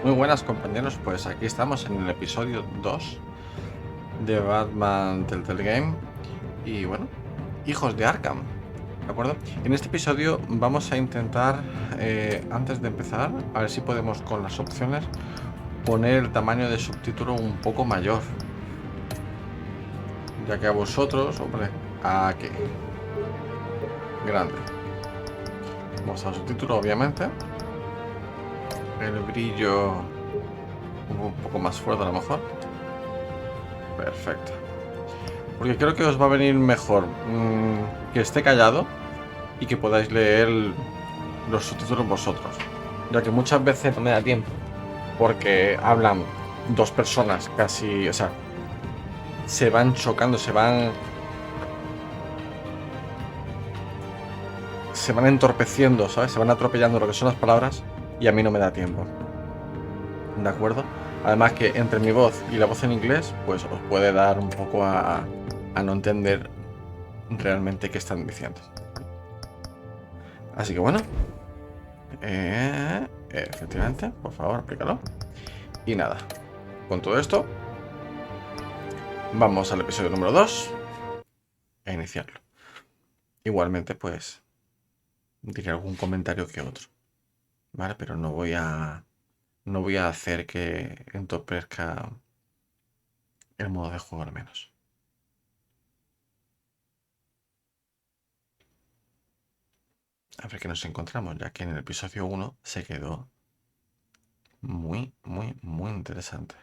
Muy buenas compañeros, pues aquí estamos en el episodio 2 de Batman Telltale Game y bueno, Hijos de Arkham, ¿de acuerdo? En este episodio vamos a intentar, antes de empezar, a ver si podemos con las opciones poner el tamaño de subtítulo un poco mayor, ya que a vosotros, hombre, aquí, grande. Vamos a subtítulo, obviamente, el brillo un poco más fuerte a lo mejor. Perfecto. Porque creo que os va a venir mejor que esté callado y que podáis leer los subtítulos vosotros. Ya que muchas veces no me da tiempo. Porque hablan dos personas casi, o sea, se van chocando, se van entorpeciendo, ¿sabes? Se van atropellando lo que son las palabras y a mí no me da tiempo. ¿De acuerdo? Además que entre mi voz y la voz en inglés, pues os puede dar un poco a no entender realmente qué están diciendo. Así que bueno, efectivamente, por favor, aplícalo. Y nada, con todo esto, vamos al episodio número 2 e iniciarlo. Igualmente, pues, diré algún comentario que otro, ¿vale? Pero no voy a hacer que entorpezca el modo de juego al menos. A ver qué nos encontramos, ya que en el episodio 1 se quedó muy interesante.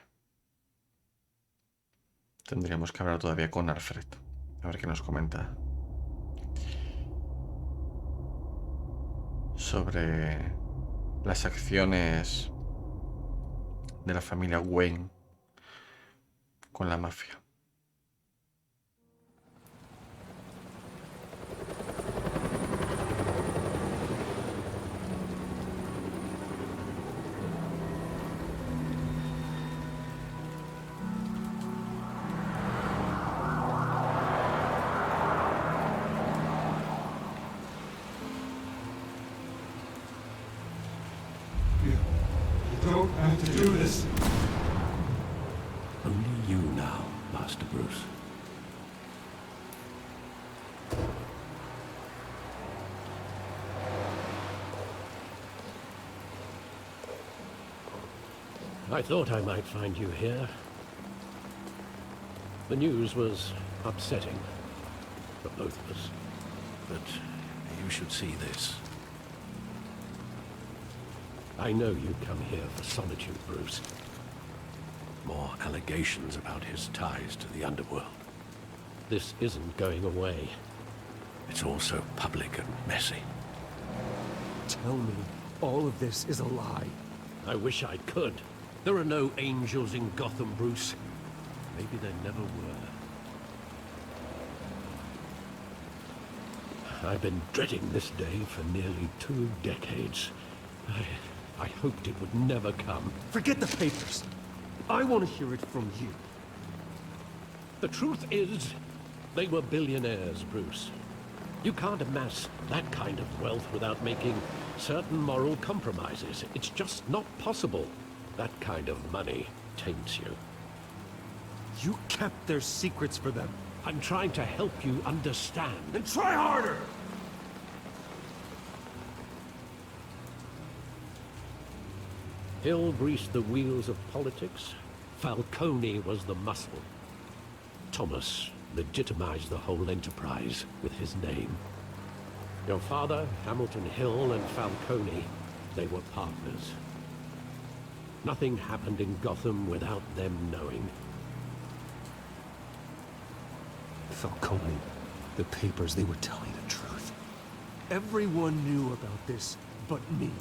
Tendríamos que hablar todavía con Alfred. A ver qué nos comenta sobre las acciones de la familia Wayne con la mafia. You don't have to do this. Only you now, Master Bruce. I thought I might find you here. The news was upsetting for both of us. But you should see this. I know you come here for solitude, Bruce. More allegations about his ties to the underworld. This isn't going away. It's all so public and messy. Tell me all of this is a lie. I wish I could. There are no angels in Gotham, Bruce. Maybe there never were. I've been dreading this day for nearly 2 decades. I hoped it would never come. Forget the papers. I want to hear it from you. The truth is, they were billionaires, Bruce. You can't amass that kind of wealth without making certain moral compromises. It's just not possible. That kind of money taints you. You kept their secrets for them. I'm trying to help you understand. Then try harder! Hill greased the wheels of politics. Falcone was the muscle. Thomas legitimized the whole enterprise with his name. Your father, Hamilton Hill, and Falcone, they were partners. Nothing happened in Gotham without them knowing. Falcone, the papers, they were telling the truth. Everyone knew about this but me.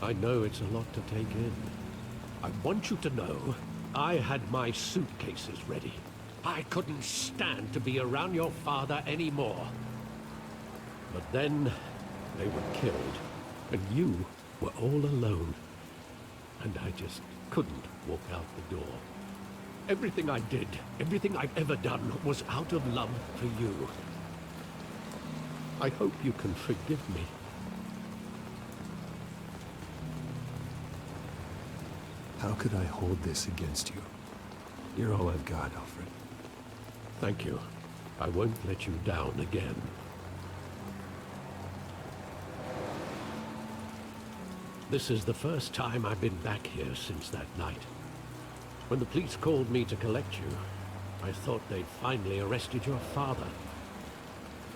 I know it's a lot to take in. I want you to know, I had my suitcases ready. I couldn't stand to be around your father anymore. But then, they were killed, and you were all alone. And I just couldn't walk out the door. Everything I did, everything I've ever done, was out of love for you. I hope you can forgive me. How could I hold this against you? You're all I've got, Alfred. Thank you. I won't let you down again. This is the first time I've been back here since that night. When the police called me to collect you, I thought they'd finally arrested your father.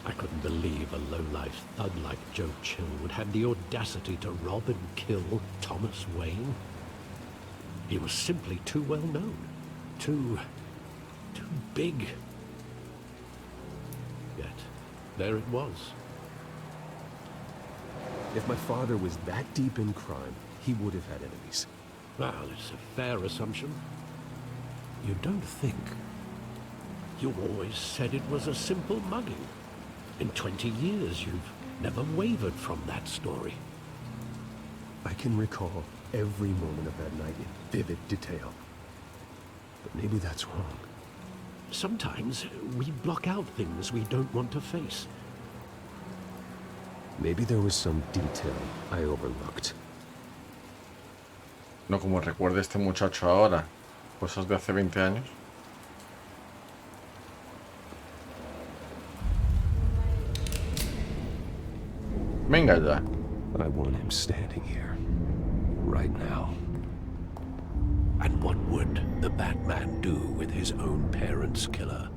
I couldn't believe a low-life thug like Joe Chill would have the audacity to rob and kill Thomas Wayne. He was simply too well known. Too big. Yet, there it was. If my father was that deep in crime, he would have had enemies. Well, it's a fair assumption. You don't think? You always said it was a simple mugging. In 20 years, you've never wavered from that story. I can recall every moment of that night in vivid detail. But maybe that's wrong. Sometimes we block out things we don't want to face. Maybe there was some detail I overlooked. No como recuerde este muchacho ahora, cosas de hace 20 años. Venga ya. I want him standing here, right now. And what would the Batman do with his own parents' killer?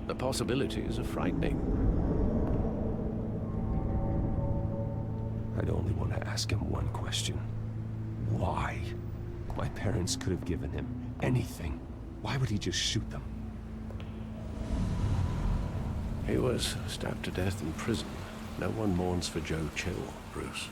The possibilities are frightening. I'd only want to ask him one question. Why? My parents could have given him anything. Why would he just shoot them? He was stabbed to death in prison. No one mourns for Joe Chill, Bruce.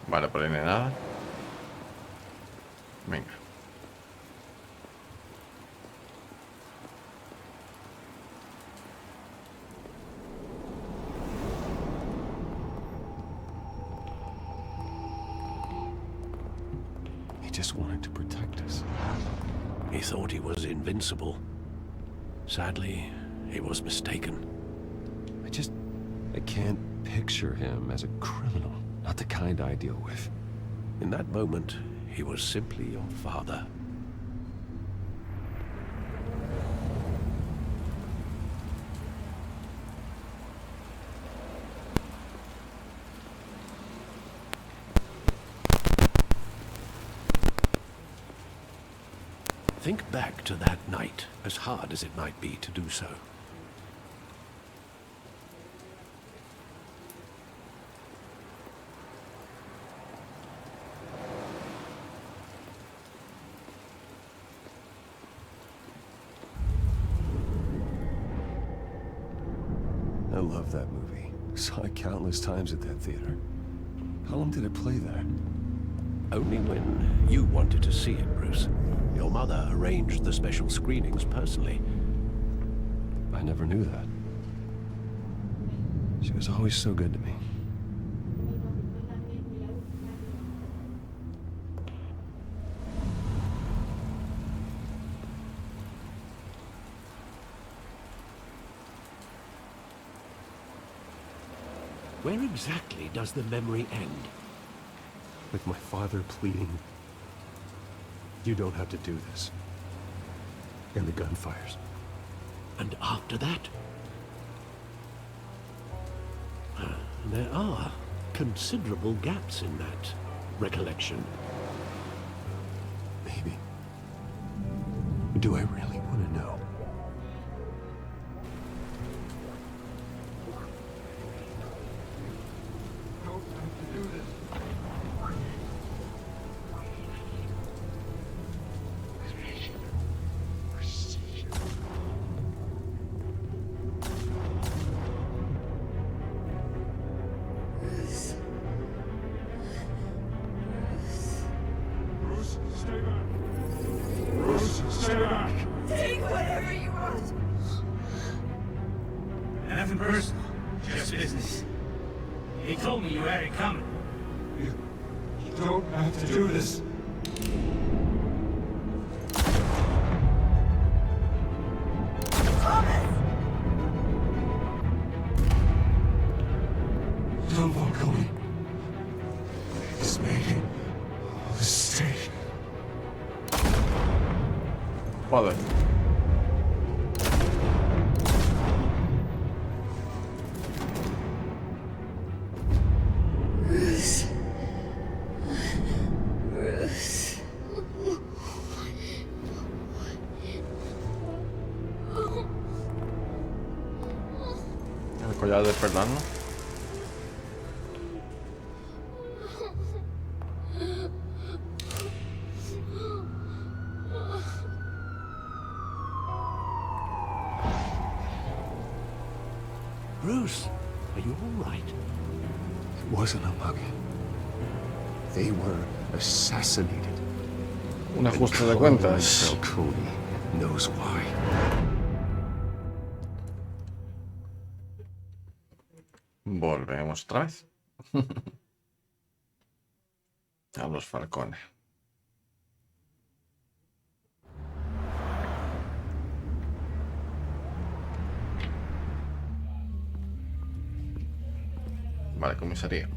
Vale, por ahí no hay nada. Venga. He just wanted to protect us. He thought he was invincible. Sadly, he was mistaken. I can't picture him as a criminal. Not the kind I deal with. In that moment, he was simply your father. Think back to that night, as hard as it might be to do so. I love that movie. Saw it countless times at that theater. How long did it play there? Only when you wanted to see it, Bruce. Your mother arranged the special screenings personally. I never knew that. She was always so good to me. Where exactly does the memory end? With my father pleading, "You don't have to do this." And the gunfires. And after that? There are considerable gaps in that recollection. Maybe. Do I really want to know? Take whatever you want. Nothing personal, just business. He told me you had it coming. You don't have to do this. Joder. El collar de perlas, ¿no? Bruce, are you all right? It wasn't a bug. They were assassinated. Un ajuste de And cuentas. Falcone knows why. Volvemos otra vez. A los Falcone. Vale, comisaría.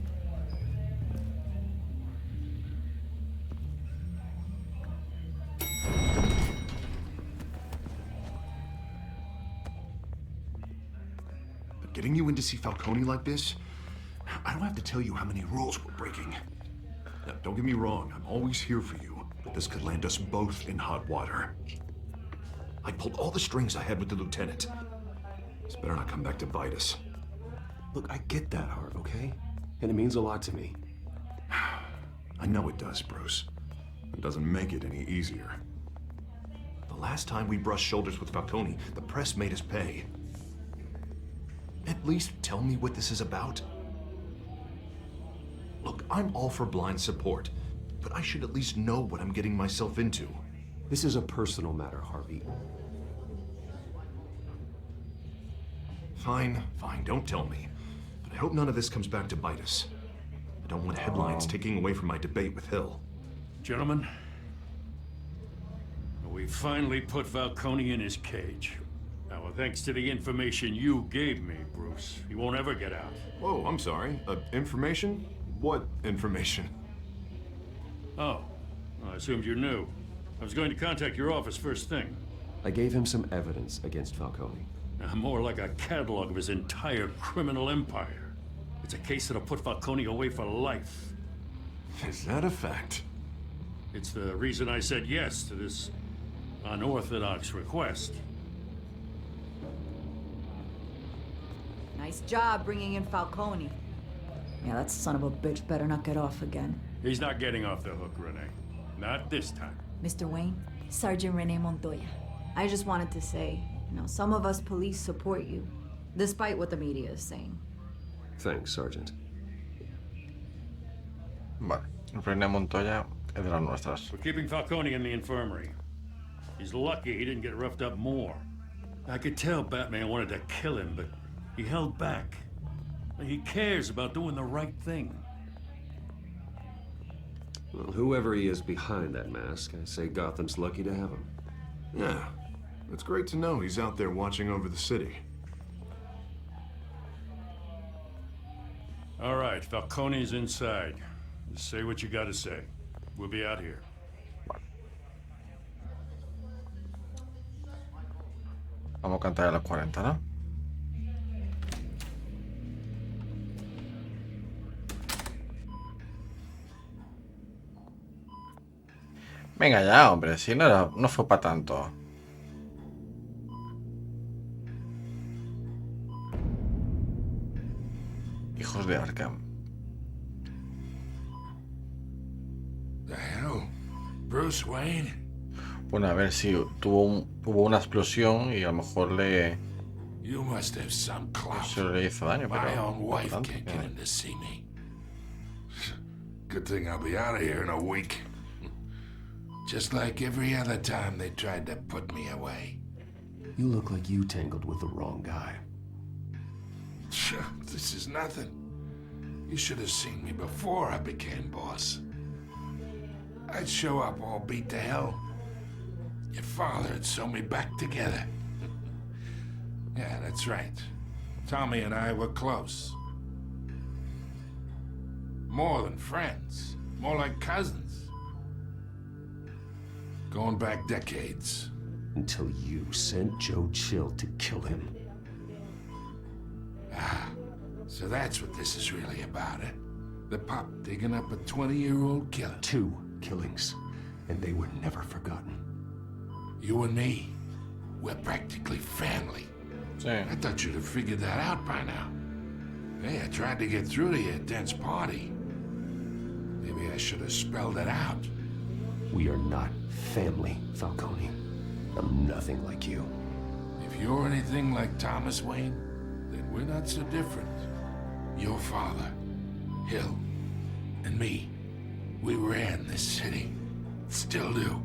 But getting you in to see Falcone like this, I don't have to tell you how many rules we're breaking. Now, don't get me wrong, I'm always here for you, but this could land us both in hot water. I pulled all the strings I had with the lieutenant. This better not come back to bite us. Look, I get that, Hart, okay? And it means a lot to me. I know it does, Bruce. It doesn't make it any easier. The last time we brushed shoulders with Falcone, the press made us pay. At least tell me what this is about. Look, I'm all for blind support, but I should at least know what I'm getting myself into. This is a personal matter, Harvey. Fine, don't tell me. But I hope none of this comes back to bite us. I don't want headlines taking away from my debate with Hill. Gentlemen, we finally put Falcone in his cage. Now, thanks to the information you gave me, Bruce, he won't ever get out. Whoa, I'm sorry. Information? What information? Oh, I assumed you knew. I was going to contact your office first thing. I gave him some evidence against Falcone. More like a catalog of his entire criminal empire. It's a case that'll put Falcone away for life. Is that a fact? It's the reason I said yes to this unorthodox request. Nice job bringing in Falcone. Yeah, that son of a bitch better not get off again. He's not getting off the hook, Renee. Not this time. Mr. Wayne, Sergeant Rene Montoya. I just wanted to say, some of us police support you, despite what the media is saying. Thanks, Sergeant. Vale. René Montoya es de las nuestras. We're keeping Falcone in the infirmary. He's lucky he didn't get roughed up more. I could tell Batman wanted to kill him, but he held back. He cares about doing the right thing. Well, whoever he is behind that mask, I say Gotham's lucky to have him. Yeah. It's great to know he's out there watching over the city. All right, Falcone's inside. Just say what you gotta say. We'll be out here. Vamos a cantar a las 40, ¿no? Venga ya, hombre, si no fue para tanto. Hijos de Arkham. The hell? Bruce Wayne? Bueno, a ver si hubo una explosión y a lo mejor You must have some clout. se le hizo daño, My pero own no wife tanto. can't get in to see me. Good thing I'll be out of here in a week. Just like every other time they tried to put me away. You look like you tangled with the wrong guy. This is nothing. You should have seen me before I became boss. I'd show up all beat to hell. Your father had sewn me back together. Yeah, that's right. Tommy and I were close. More than friends. More like cousins. Going back decades. until you sent Joe Chill to kill him. Ah, so that's what this is really about, eh? The pup digging up a 20-year-old killer. 2 killings, and they were never forgotten. You and me, we're practically family. Sí. I thought you'd have figured that out by now. Hey, I tried to get through to your dense party. Maybe I should have spelled it out. We are not family, Falcone. I'm nothing like you. If you're anything like Thomas Wayne, then we're not so different. Your father, Hill, and me, we ran this city. Still do.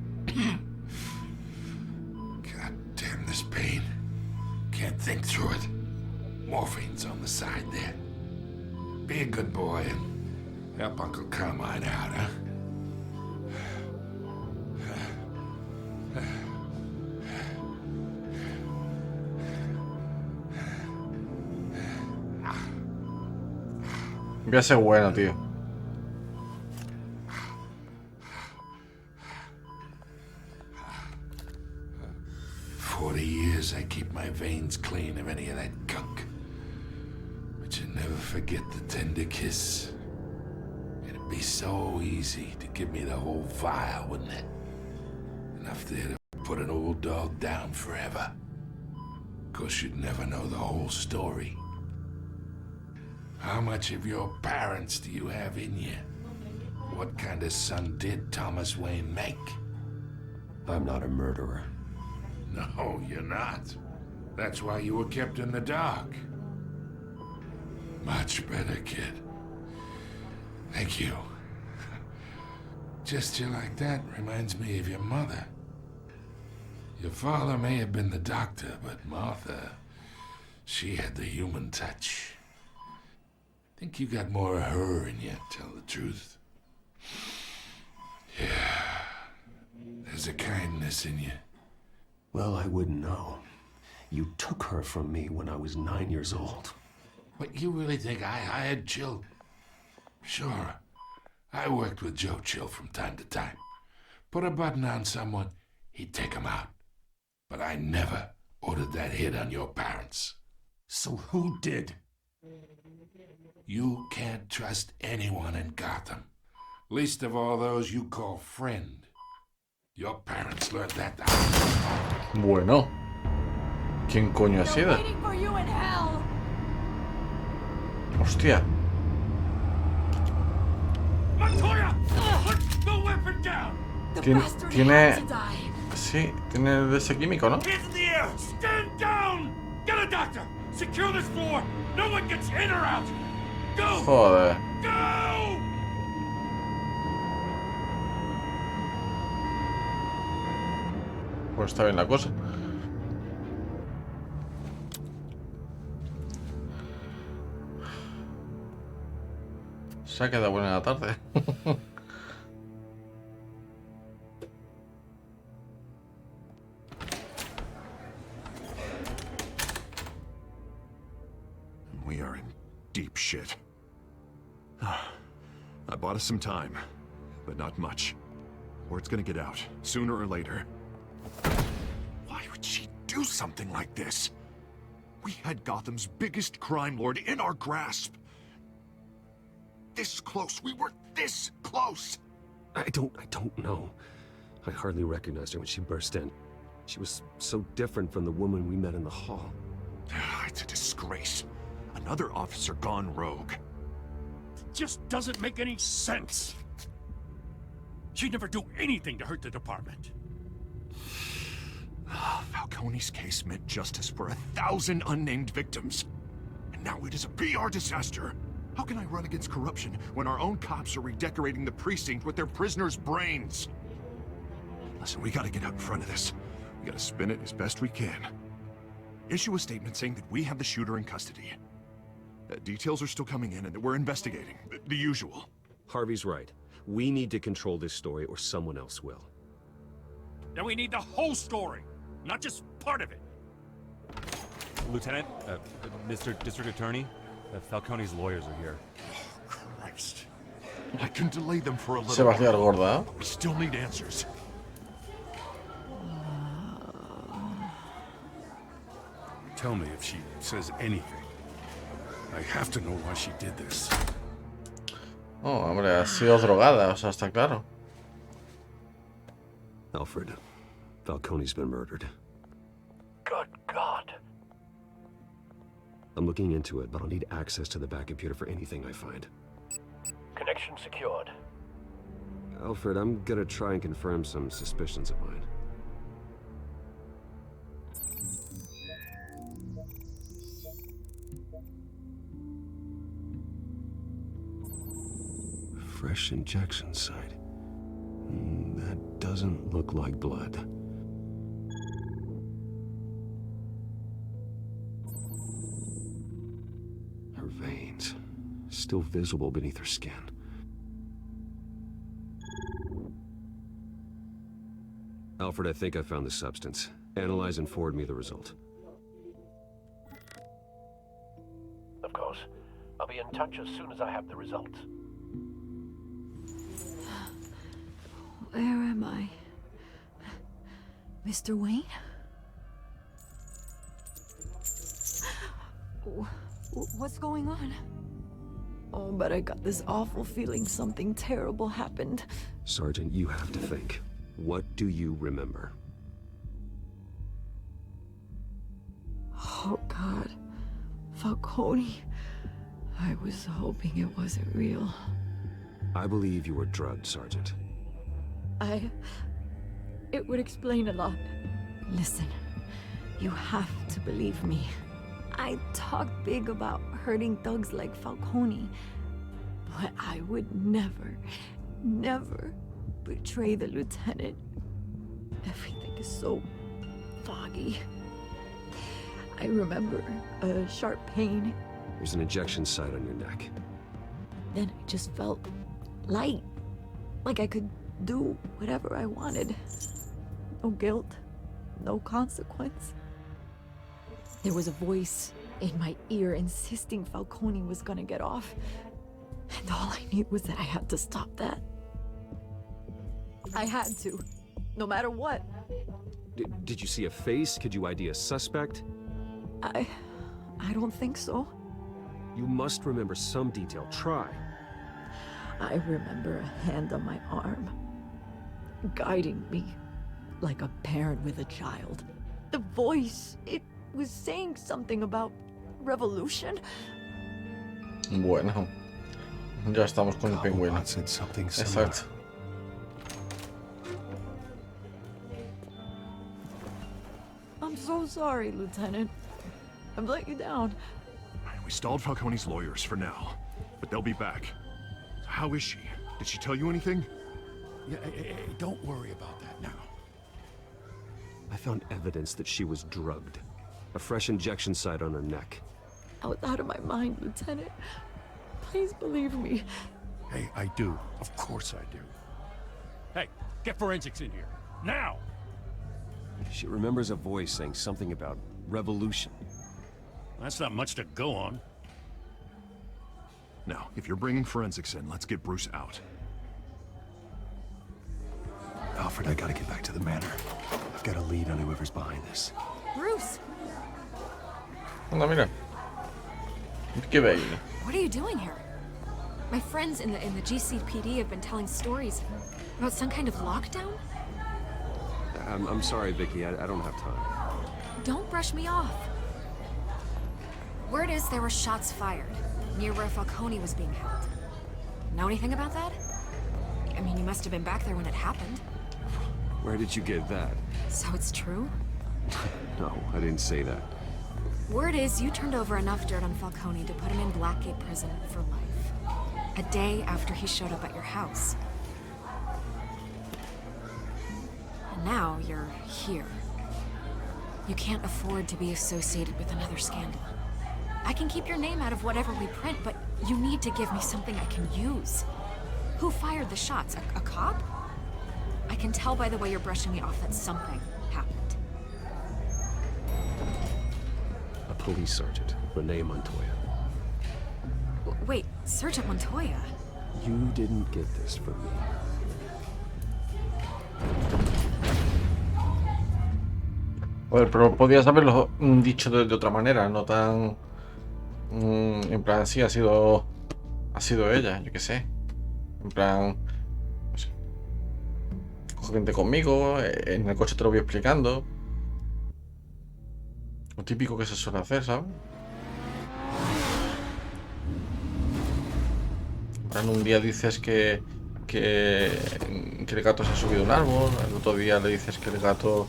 God damn this pain. Can't think through it. Morphine's on the side there. Be a good boy and help Uncle Carmine out, huh? Voy a ser bueno, tío. I keep my veins clean of any of that gunk. But you never forget the tender kiss. It'd be so easy to give me the whole vial, wouldn't it? Enough there to put an old dog down forever. Of course, you'd never know the whole story. How much of your parents do you have in you? What kind of son did Thomas Wayne make? I'm not a murderer. No, you're not. That's why you were kept in the dark. Much better, kid. Thank you. Gesture like that reminds me of your mother. Your father may have been the doctor, but Martha, she had the human touch. I think you got more of her in you, to tell the truth. Yeah. There's a kindness in you. Well, I wouldn't know. You took her from me when I was 9 years old. But you really think I hired Chill? Sure. I worked with Joe Chill from time to time. Put a button on someone, he'd take him out. But I never ordered that hit on your parents. So who did? You can't trust anyone in Gotham. Least of all those you call friend. Your parents learned that the Bueno. ¿Quién coño ha sido? Hostia. Tiene... Sí, tiene de ese químico, ¿no? Joder. Pues está bien la cosa. Se ha quedado buena la tarde. We are in deep shit. I bought us some time, but not much. Word's gonna get out, sooner or later. Why would she do something like this? We had Gotham's biggest crime lord in our grasp. This close. We were this close. I don't know. I hardly recognized her when she burst in. She was so different from the woman we met in the hall. It's a disgrace. Another officer gone rogue. It just doesn't make any sense. She'd never do anything to hurt the department. Falcone's case meant justice for 1,000 unnamed victims. And now it is a PR disaster. How can I run against corruption when our own cops are redecorating the precinct with their prisoners' brains? Listen, we gotta get out in front of this. We gotta spin it as best we can. Issue a statement saying that we have the shooter in custody. Details are still coming in and that we're investigating. The usual. Harvey's right. We need to control this story or someone else will. Then we need the whole story, not just part of it. Lieutenant, Mr. District Attorney, Falcone's lawyers are here. Oh, Christ. I can delay them for a little Se va a quedar gorda, ¿eh? We still need answers. Tell me if she says anything. I have to know why she did this. Oh, hombre, ha sido drogada, o sea, está claro. Alfred, Falcone's been murdered. Good God. I'm looking into it, but I'll need access to the back computer for anything I find. Connection secured. Alfred, I'm gonna try and confirm some suspicions of mine. Fresh injection site. That doesn't look like blood. Her veins, still visible beneath her skin. Alfred, I think I found the substance. Analyze and forward me the result. Of course. I'll be in touch as soon as I have the results. Where am I? Mr. Wayne? What's going on? Oh, but I got this awful feeling something terrible happened. Sergeant, you have to think. What do you remember? Oh, God. Falcone. I was hoping it wasn't real. I believe you were drugged, Sergeant. It would explain a lot. Listen, you have to believe me. I talked big about hurting thugs like Falcone, but I would never betray the lieutenant. Everything is so foggy. I remember a sharp pain. There's an injection site on your neck. Then I just felt light, like I could do whatever I wanted. No guilt, no consequence. There was a voice in my ear insisting Falcone was gonna get off. And all I knew was that I had to stop that. I had to, no matter what. Did you see a face? Could you ID a suspect? I don't think so. You must remember some detail. Try. I remember a hand on my arm, guiding me like a parent with a child. The voice, it was saying something about revolution. Bueno, ya estamos con el pingüino. Said something Exacto. I'm so sorry, Lieutenant. I've let you down. We stalled Falcone's lawyers for now, but they'll be back. How is she? Did she tell you anything? Yeah, hey, don't worry about that now. I found evidence that she was drugged. A fresh injection site on her neck. I was out of my mind, Lieutenant. Please believe me. Hey, I do. Of course I do. Hey, get forensics in here. Now! She remembers a voice saying something about revolution. That's not much to go on. Now, if you're bringing forensics in, let's get Bruce out. Alfred, I gotta get back to the manor. I've got a lead on whoever's behind this. Bruce! Anda, mira. Qué bello. What are you doing here? My friends in the GCPD have been telling stories about some kind of lockdown. I'm sorry, Vicky. I don't have time. Don't brush me off. Word is there were shots fired near where Falcone was being held. Know anything about that? I mean, you must have been back there when it happened. Where did you get that? So it's true? No, I didn't say that. Word is you turned over enough dirt on Falcone to put him in Blackgate Prison for life. A day after he showed up at your house. And now you're here. You can't afford to be associated with another scandal. I can keep your name out of whatever we print, but you need to give me something I can use. Who fired the shots? A cop? I can tell by the way you're brushing me off that something happened. A police sergeant, Renee Montoya. Wait, Sergeant Montoya? You didn't get this from me. A ver, pero podías haberlo dicho de otra manera, no tan... en plan, sí, ha sido ella, yo qué sé. En plan, no sé. Vente conmigo, en el coche te lo voy explicando. Lo típico que se suele hacer, ¿sabes? En plan, un día dices que el gato se ha subido a un árbol, el otro día le dices que el gato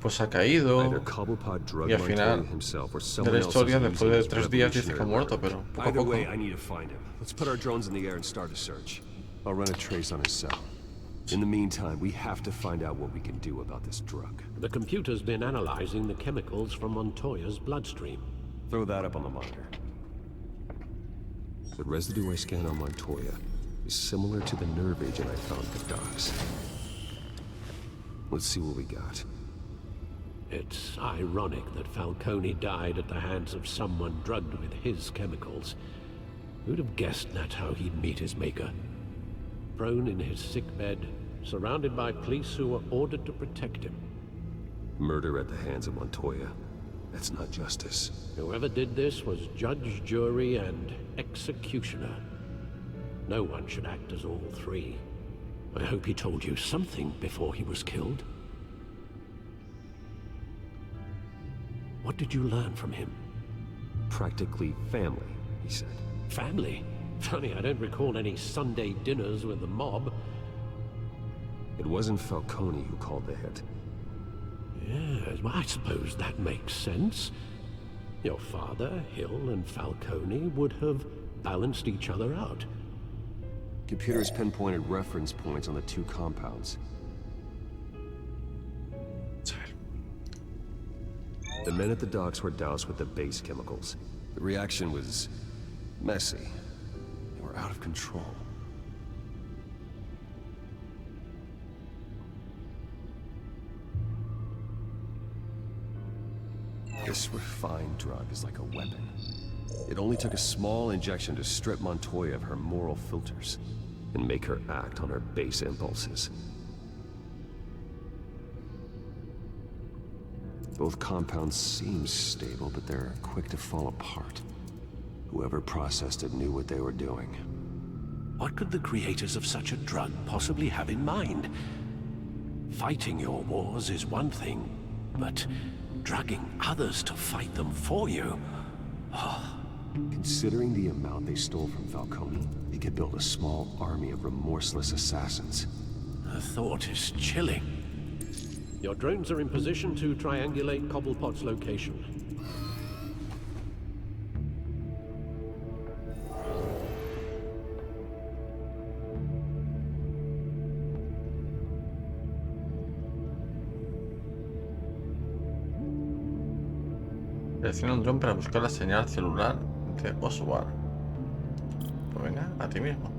pues ha caído, y al final de la historia, después de 3 días, dice que ha muerto, pero poco a poco. In the meantime, we have to find out what we can do about this drug. The computer's been analyzing the chemicals from Montoya's bloodstream. Throw that up on the monitor. The residue I scanned on Montoya is similar to the nerve agent I found at the docks. Let's see what we got. It's ironic that Falcone died at the hands of someone drugged with his chemicals. Who'd have guessed that's how he'd meet his maker? Prone in his sickbed, surrounded by police who were ordered to protect him. Murder at the hands of Montoya. That's not justice. Whoever did this was judge, jury, and executioner. No one should act as all three. I hope he told you something before he was killed. What did you learn from him? Practically family, he said. Family? Funny, I don't recall any Sunday dinners with the mob. It wasn't Falcone who called the hit. Yes, well, I suppose that makes sense. Your father, Hill, and Falcone would have balanced each other out. Computers pinpointed reference points on the 2 compounds. The men at the docks were doused with the base chemicals. The reaction was messy. They were out of control. This refined drug is like a weapon. It only took a small injection to strip Montoya of her moral filters and make her act on her base impulses. Both compounds seem stable, but they're quick to fall apart. Whoever processed it knew what they were doing. What could the creators of such a drug possibly have in mind? Fighting your wars is one thing, but drugging others to fight them for you? Considering the amount they stole from Falcone, they could build a small army of remorseless assassins. The thought is chilling. Your drones are in position to triangulate Cobblepot's location. Selecciona un dron para buscar la señal celular de Oswald. Pues venga, a ti mismo.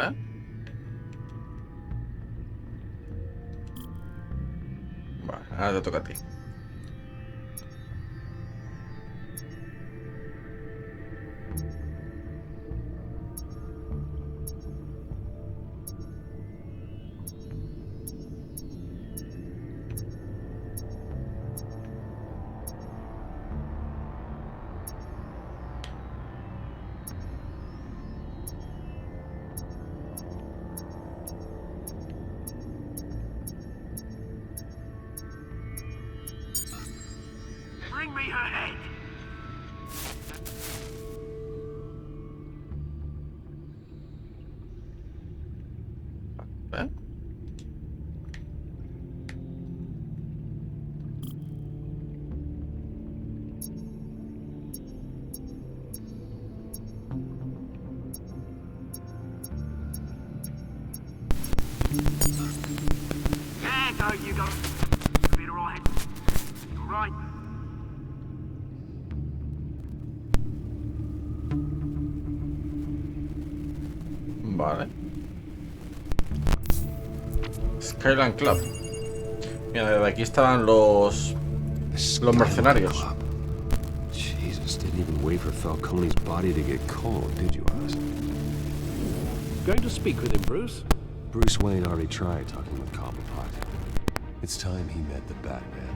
¿Eh? Vale, ahora te toca a ti. Bring me her head. ¿Eh? There go, you go. Be alright. Right. Vale. Skyline Club. Mira, desde aquí estaban los mercenarios. Jesus, didn't even wait for Falcone's body to get cold, did you, Oz? Going to speak with him, Bruce? Bruce Wayne already tried talking with Cobblepot. It's time he met the Batman.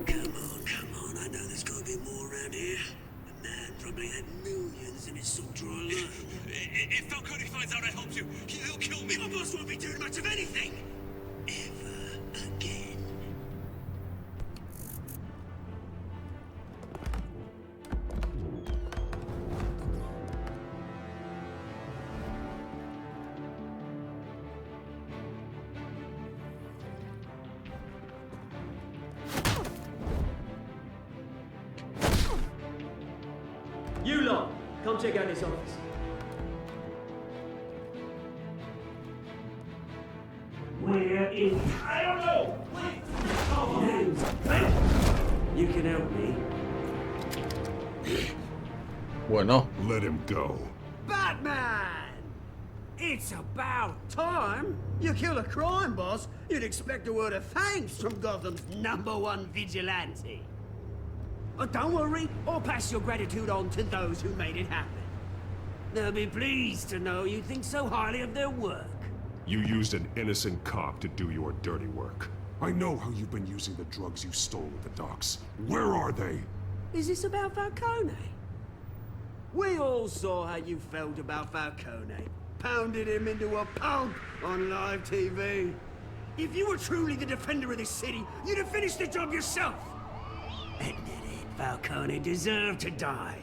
Come on, I know there's gotta be more around here. The man probably had millions in his salt drawer alone. If Falcone finds out I helped you, he'll kill me. My boss won't be doing much of anything. Ever again. You lot, come check out this office. Where is... I don't know! You can help me. Bueno. Let him go. Batman! It's about time. You kill a crime boss, you'd expect a word of thanks from Gotham's #1 vigilante. But don't worry, I'll pass your gratitude on to those who made it happen. They'll be pleased to know you think so highly of their work. You used an innocent cop to do your dirty work. I know how you've been using the drugs you stole at the docks. Where are they? Is this about Falcone? We all saw how you felt about Falcone. Pounded him into a pulp on live TV. If you were truly the defender of this city, you'd have finished the job yourself. Admit it, Falcone deserved to die.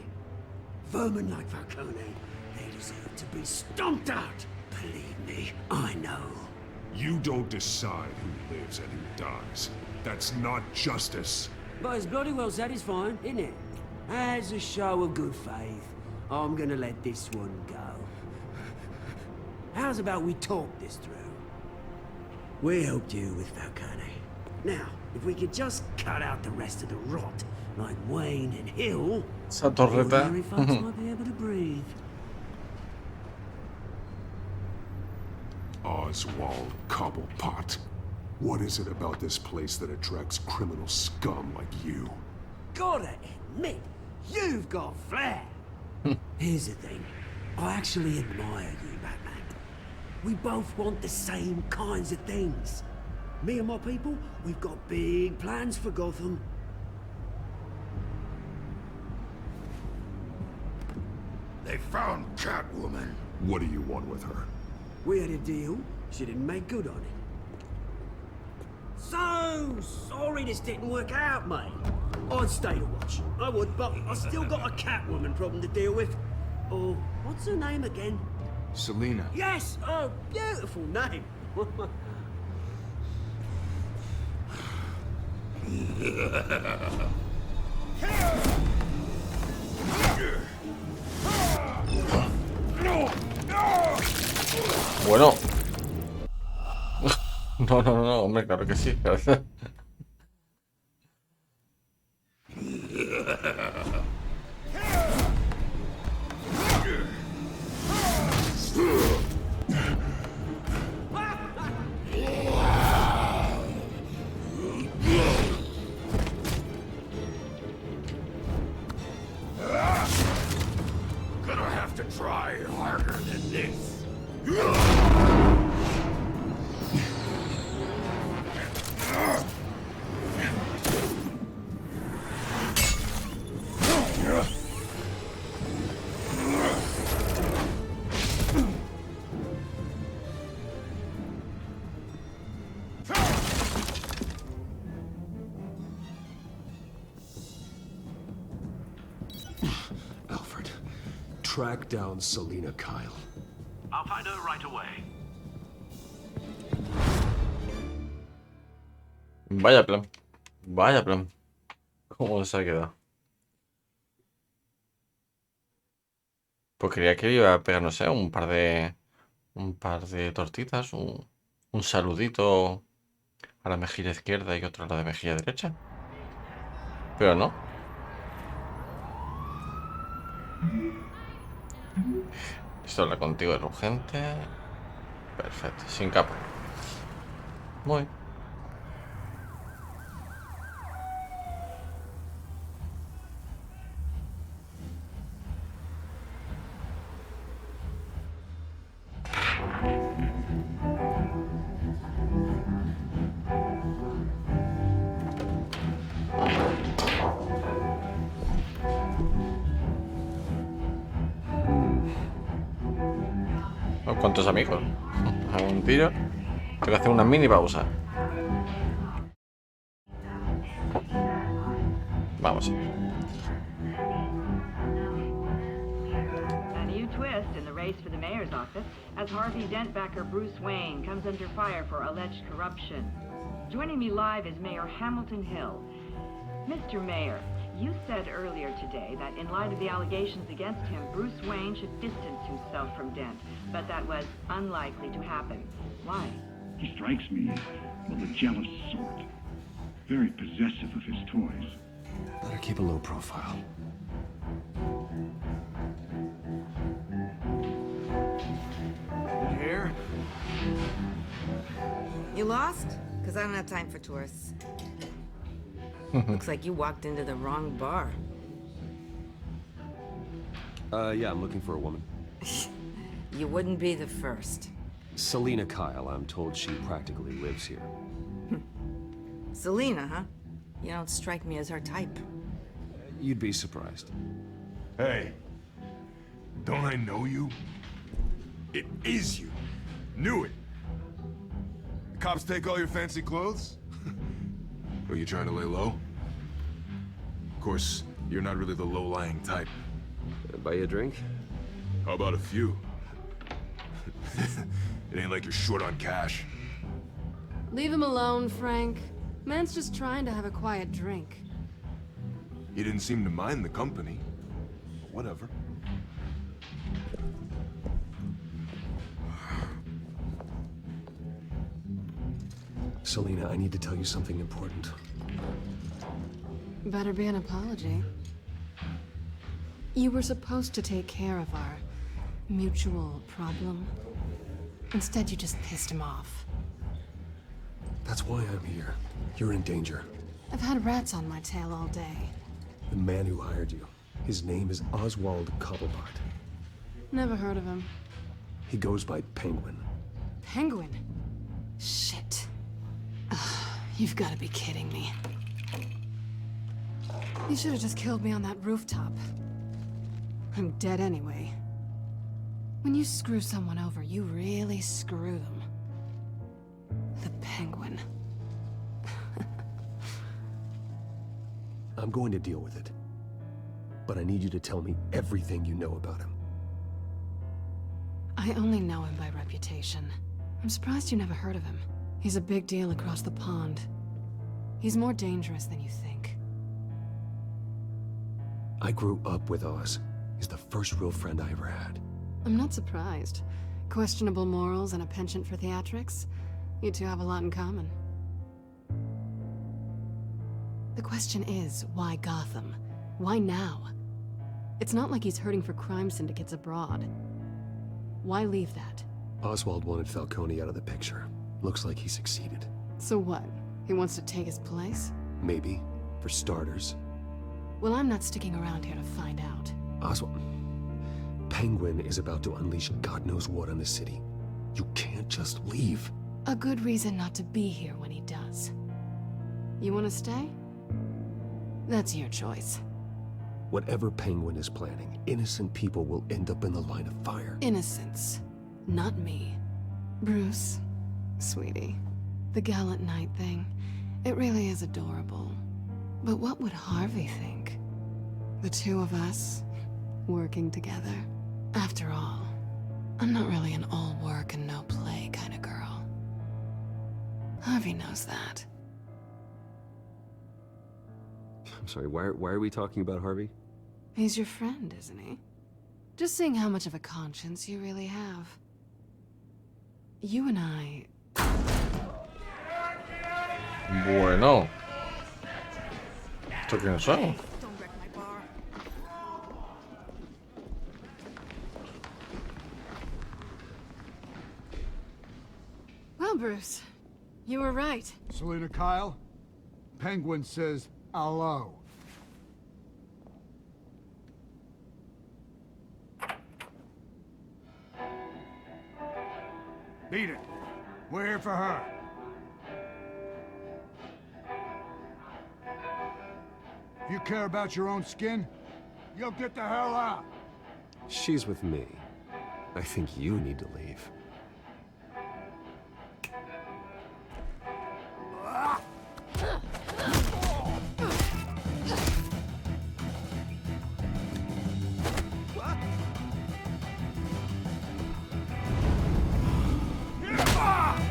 Vermin like Falcone, they deserve to be stomped out. Believe me, I know. You don't decide who lives and who dies. That's not justice. But it's bloody well satisfying, isn't it? As a show of good faith, I'm gonna let this one go. How's about we talk this through? We helped you with Falcone. Now, if we could just cut out the rest of the rot, like Wayne and Hill, esa torreta. ordinary folks might be able to breathe. Oswald Cobblepot. What is it about this place that attracts criminal scum like you? Gotta admit, you've got flair. Here's the thing. I actually admire you, Batman. We both want the same kinds of things. Me and my people, we've got big plans for Gotham. They found Catwoman. What do you want with her? We had a deal. She didn't make good on it. So sorry this didn't work out, mate. I'd stay to watch. I would, but I still got a Catwoman problem to deal with. Oh, what's her name again? Selina. Yes! Oh, beautiful name. Bueno. No, hombre, claro que sí. Gonna have to try harder than this. Alfred, track down Selina Kyle. I'll find her right away. Vaya plan. Vaya plan. ¿Cómo se ha quedado? Pues creía que iba a pegar, no sé, un par de tortitas, un saludito a la mejilla izquierda y otro a la de mejilla derecha. Pero no. Esto habla contigo es urgente. Perfecto, sin capa. Muy. ¿Cuántos amigos? Hago un tiro. Tengo que hacer una mini pausa. Vamos. A new twist in the race for the mayor's office as Harvey Dent-backer Bruce Wayne comes under fire for alleged corruption. Joining me live is Mayor Hamilton Hill. Mr. Mayor, you said earlier today that in light of the allegations against him, Bruce Wayne should distance himself from Dent, but that was unlikely to happen. Why? He strikes me as, well, the jealous sort. Very possessive of his toys. Better keep a low profile. Here? You lost? Because I don't have time for tourists. Looks like you walked into the wrong bar. Yeah, I'm looking for a woman. You wouldn't be the first. Selena Kyle, I'm told she practically lives here. Selena, huh? You don't strike me as her type. You'd be surprised. Hey, don't I know you? It is you. Knew it. The cops take all your fancy clothes? Are you trying to lay low? Of course, you're not really the low-lying type. Buy you a drink? How about a few? It ain't like you're short on cash. Leave him alone, Frank. Man's just trying to have a quiet drink. He didn't seem to mind the company. But whatever. Selena, I need to tell you something important. Better be an apology. You were supposed to take care of our mutual problem. Instead, you just pissed him off. That's why I'm here. You're in danger. I've had rats on my tail all day. The man who hired you, his name is Oswald Cobblepot. Never heard of him. He goes by Penguin. Penguin? Shit. Ugh, you've got to be kidding me. You should have just killed me on that rooftop. I'm dead anyway. When you screw someone over, you really screw them. The Penguin. I'm going to deal with it. But I need you to tell me everything you know about him. I only know him by reputation. I'm surprised you never heard of him. He's a big deal across the pond. He's more dangerous than you think. I grew up with Oz. He's the first real friend I ever had. I'm not surprised. Questionable morals and a penchant for theatrics. You two have a lot in common. The question is, why Gotham? Why now? It's not like he's hurting for crime syndicates abroad. Why leave that? Oswald wanted Falcone out of the picture. Looks like he succeeded. So what? He wants to take his place? Maybe. For starters. Well, I'm not sticking around here to find out. Oswald... Penguin is about to unleash God knows what on the city. You can't just leave. A good reason not to be here when he does. You want to stay? That's your choice. Whatever Penguin is planning, innocent people will end up in the line of fire. Innocence. Not me. Bruce, sweetie, the gallant knight thing, it really is adorable. But what would Harvey think? The two of us, working together. After all, I'm not really an all work and no play kind of girl. Harvey knows that. I'm sorry, why are we talking about Harvey? He's your friend, isn't he? Just seeing how much of a conscience you really have. You and I... Bueno. ¿Esto quién son? Well, Bruce, you were right. Selena Kyle, Penguin says hello. Beat it. We're here for her. If you care about your own skin, you'll get the hell out. She's with me. I think you need to leave.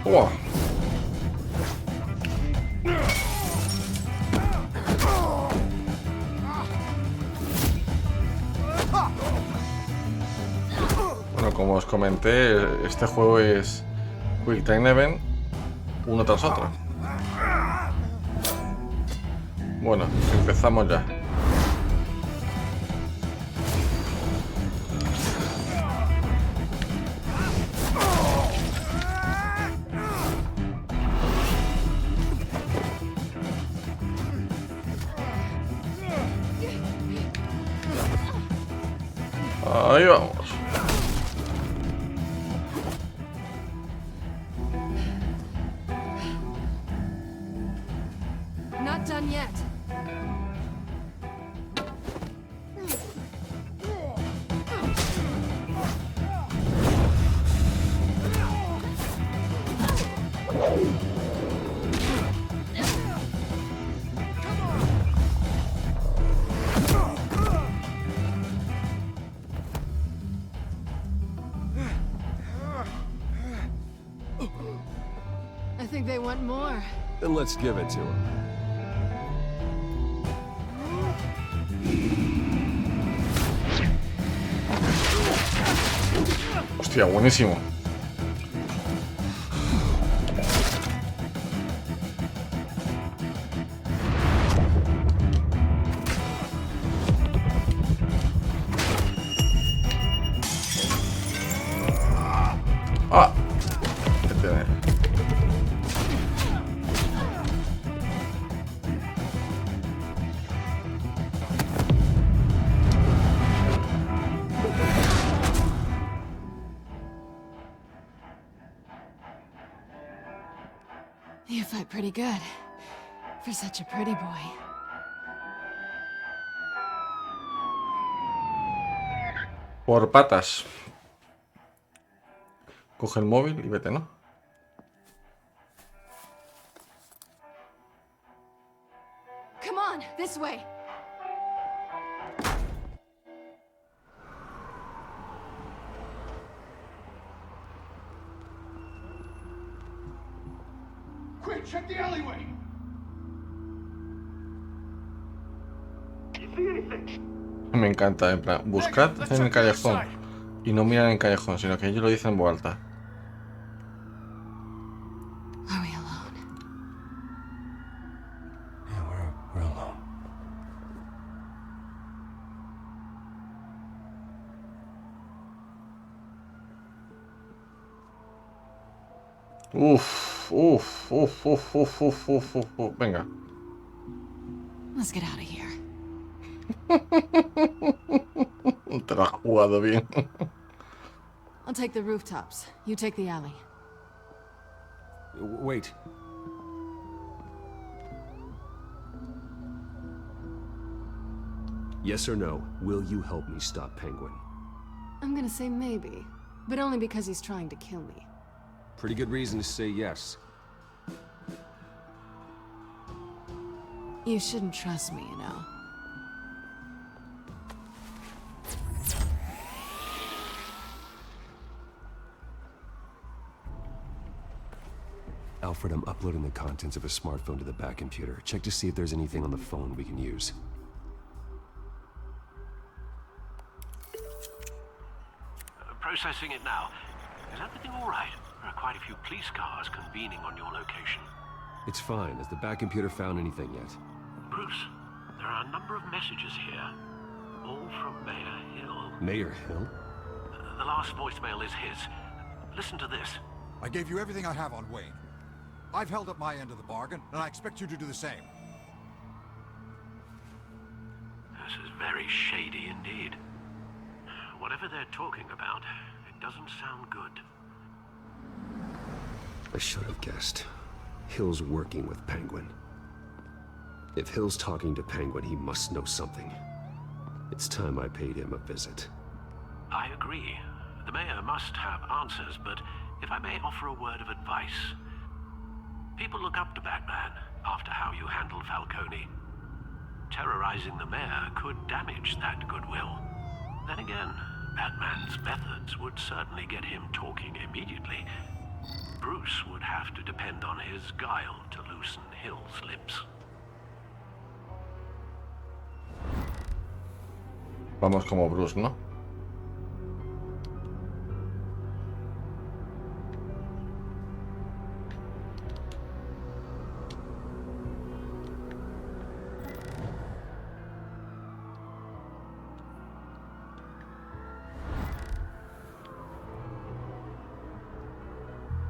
¡Wow! Bueno, como os comenté, este juego es Quick Time Event, uno tras otro. Bueno, empezamos ya. Ahí vamos. Not done yet. I think they want more. Then let's give it to him. Hostia, buenísimo. Ah, ¿qué tiene? You fight pretty good. For such a pretty boy. Por patas. Coge el móvil y vete, ¿no? Come on, this way. Quick, check the alleyway. Me encanta, en plan, buscad en el callejón. Y no miran en el callejón, sino que ellos lo dicen en voz alta. Are we alone? Yeah, we're alone. Venga. Let's get out of here. Te lo has jugado bien. I'll take the rooftops. You take the alley. Wait. Yes or no, will you help me stop Penguin? I'm gonna say maybe, but only because he's trying to kill me. Pretty good reason to say yes. You shouldn't trust me, you know. Alfred, I'm uploading the contents of a smartphone to the back computer. Check to see if there's anything on the phone we can use. Processing it now. Is everything all right? There are quite a few police cars convening on your location. It's fine. Has the back computer found anything yet? Bruce, there are a number of messages here. All from Mayor Hill. Mayor Hill? The last voicemail is his. Listen to this. I gave you everything I have on Wayne. I've held up my end of the bargain, and I expect you to do the same. This is very shady indeed. Whatever they're talking about, it doesn't sound good. I should have guessed. Hill's working with Penguin. If Hill's talking to Penguin, he must know something. It's time I paid him a visit. I agree. The mayor must have answers, but if I may offer a word of advice. People look up to Batman after how you handled Falcone. Terrorizing the mayor could damage that goodwill. Then again, Batman's methods would certainly get him talking immediately. Bruce would have to depend on his guile to loosen Hill's lips. Vamos como Bruce, ¿no?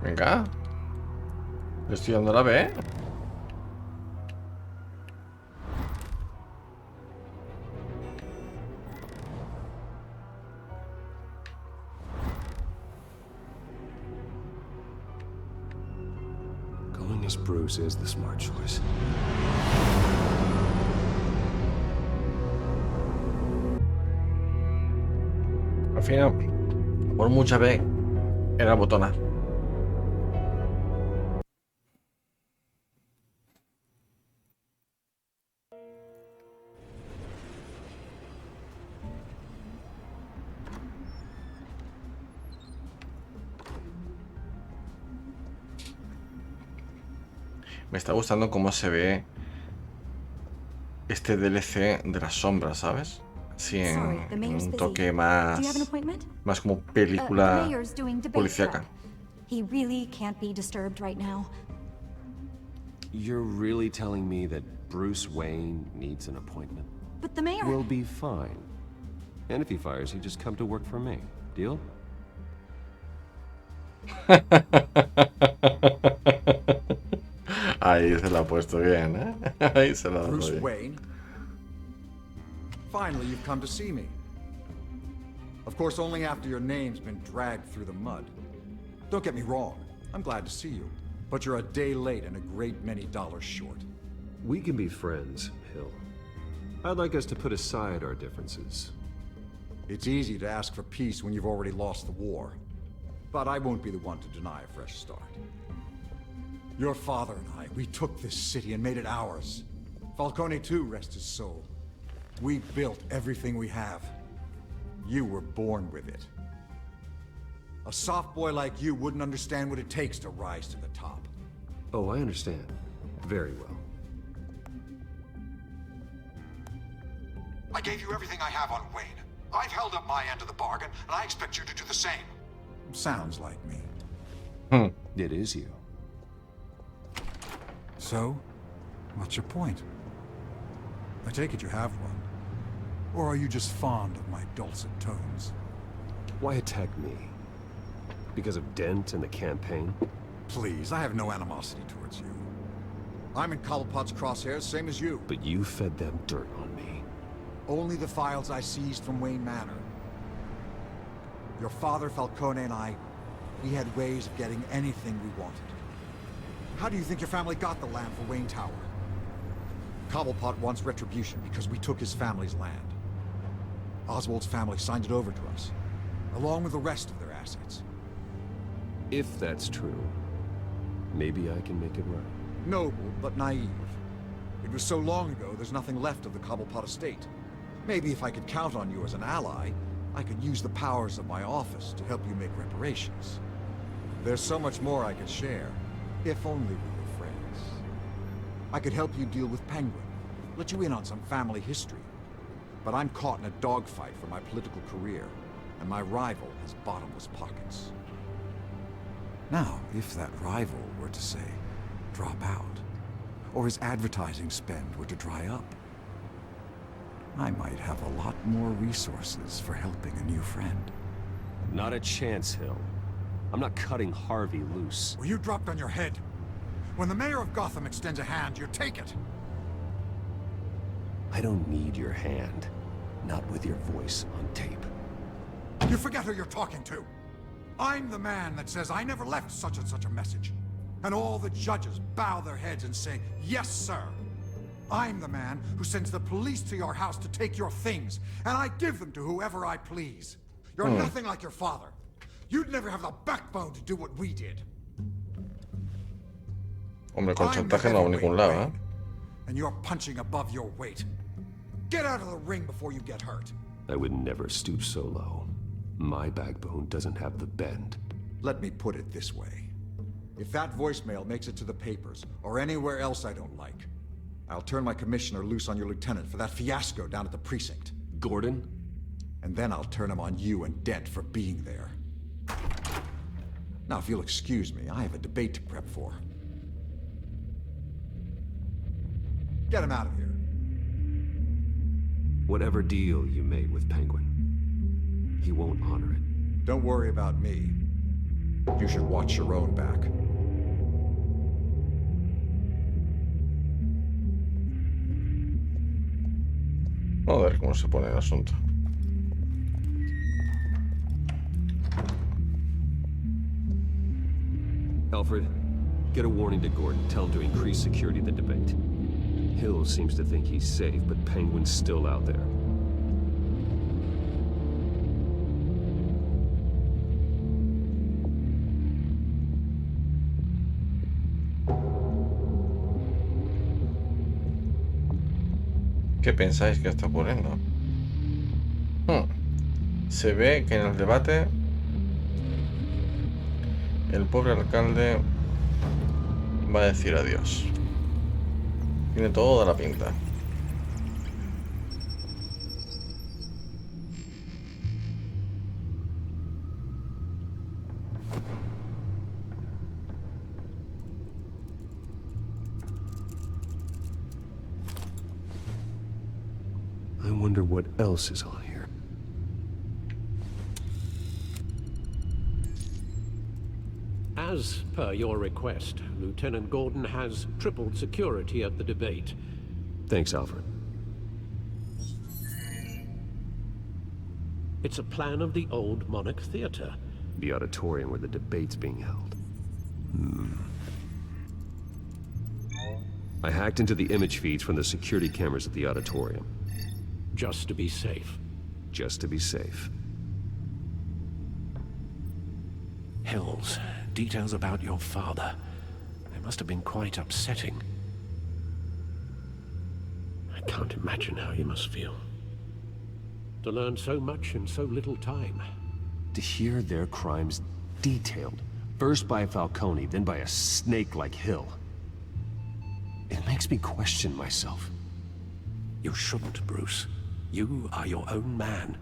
Venga. Le estoy dando la B. Going as Bruce is the smart choice. Al final, por mucha B, era botona. Me está gustando cómo se ve este DLC de las sombras, ¿sabes? Sí, en un toque más como película policíaca. He really can't be disturbed right now. You're really telling me that Bruce Wayne needs an appointment? But the mayor... We'll be fine. And if he fires, he just come to work for me. Deal? Ahí se la ha puesto bien, ¿eh? Ahí se la ha dado Bruce bien. Wayne? Finally, you've come to see me. Of course, only after your name's been dragged through the mud. Don't get me wrong, I'm glad to see you. But you're a day late and a great many dollars short. We can be friends, Hill. I'd like us to put aside our differences. It's easy to ask for peace when you've already lost the war. But I won't be the one to deny a fresh start. Your father and I, we took this city and made it ours. Falcone too, rest his soul. We built everything we have. You were born with it. A soft boy like you wouldn't understand what it takes to rise to the top. Oh, I understand. Very well. I gave you everything I have on Wayne. I've held up my end of the bargain, and I expect you to do the same. Sounds like me. It is you. So, what's your point? I take it you have one. Or are you just fond of my dulcet tones? Why attack me? Because of Dent and the campaign? Please, I have no animosity towards you. I'm in Cobblepot's crosshairs, same as you. But you fed them dirt on me. Only the files I seized from Wayne Manor. Your father, Falcone, and I, we had ways of getting anything we wanted. How do you think your family got the land for Wayne Tower? Cobblepot wants retribution because we took his family's land. Oswald's family signed it over to us, along with the rest of their assets. If that's true, maybe I can make it right. Noble, but naive. It was so long ago, there's nothing left of the Cobblepot estate. Maybe if I could count on you as an ally, I could use the powers of my office to help you make reparations. There's so much more I could share, if only we were friends. I could help you deal with Penguin, let you in on some family history. But I'm caught in a dogfight for my political career. and my rival has bottomless pockets. Now, if that rival were to say, drop out, or his advertising spend were to dry up, I might have a lot more resources for helping a new friend. Not a chance, Hill. I'm not cutting Harvey loose. Well, you dropped on your head. When the mayor of Gotham extends a hand, you take it. I don't need your hand. Not with your voice on tape. You forget who you're talking to. I'm the man that says I never left such and such a message. And all the judges bow their heads and say, yes, sir. I'm the man who sends the police to your house to take your things, and I give them to whoever I please. You're nothing like your father. You'd never have the backbone to do what we did. Hombre, con chantaje no va a ningún lado, ¿eh? And you're punching above your weight. Get out of the ring before you get hurt. I would never stoop so low. My backbone doesn't have the bend. Let me put it this way. If that voicemail makes it to the papers, or anywhere else I don't like, I'll turn my commissioner loose on your lieutenant for that fiasco down at the precinct. Gordon? And then I'll turn him on you and Dent for being there. Now, if you'll excuse me, I have a debate to prep for. Get him out of here. Whatever deal you made with Penguin, he won't honor it. Don't worry about me. You should watch your own back. Vamos a ver cómo se pone el asunto. Alfred, get a warning to Gordon. Tell him to increase security at the debate. Hill seems to think he's safe, but Penguin's still out there. ¿Qué pensáis que está ocurriendo? Se ve que en el debate el pobre alcalde va a decir adiós. Tiene toda la pinta. I wonder what else is on here. As per your request, Lieutenant Gordon has tripled security at the debate. Thanks, Alfred. It's a plan of the old Monarch Theater. The auditorium where the debate's being held. I hacked into the image feeds from the security cameras at the auditorium. Just to be safe. Just to be safe. Hills, details about your father. They must have been quite upsetting. I can't imagine how you must feel. To learn so much in so little time. To hear their crimes detailed, first by Falcone, then by a snake like Hill. It makes me question myself. You shouldn't, Bruce. You are your own man.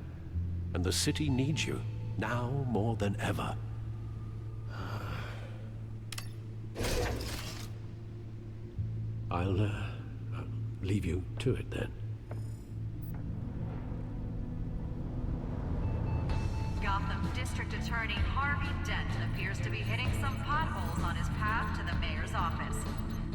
And the city needs you, now more than ever. I'll leave you to it then. Gotham District Attorney Harvey Dent appears to be hitting some potholes on his path to the mayor's office.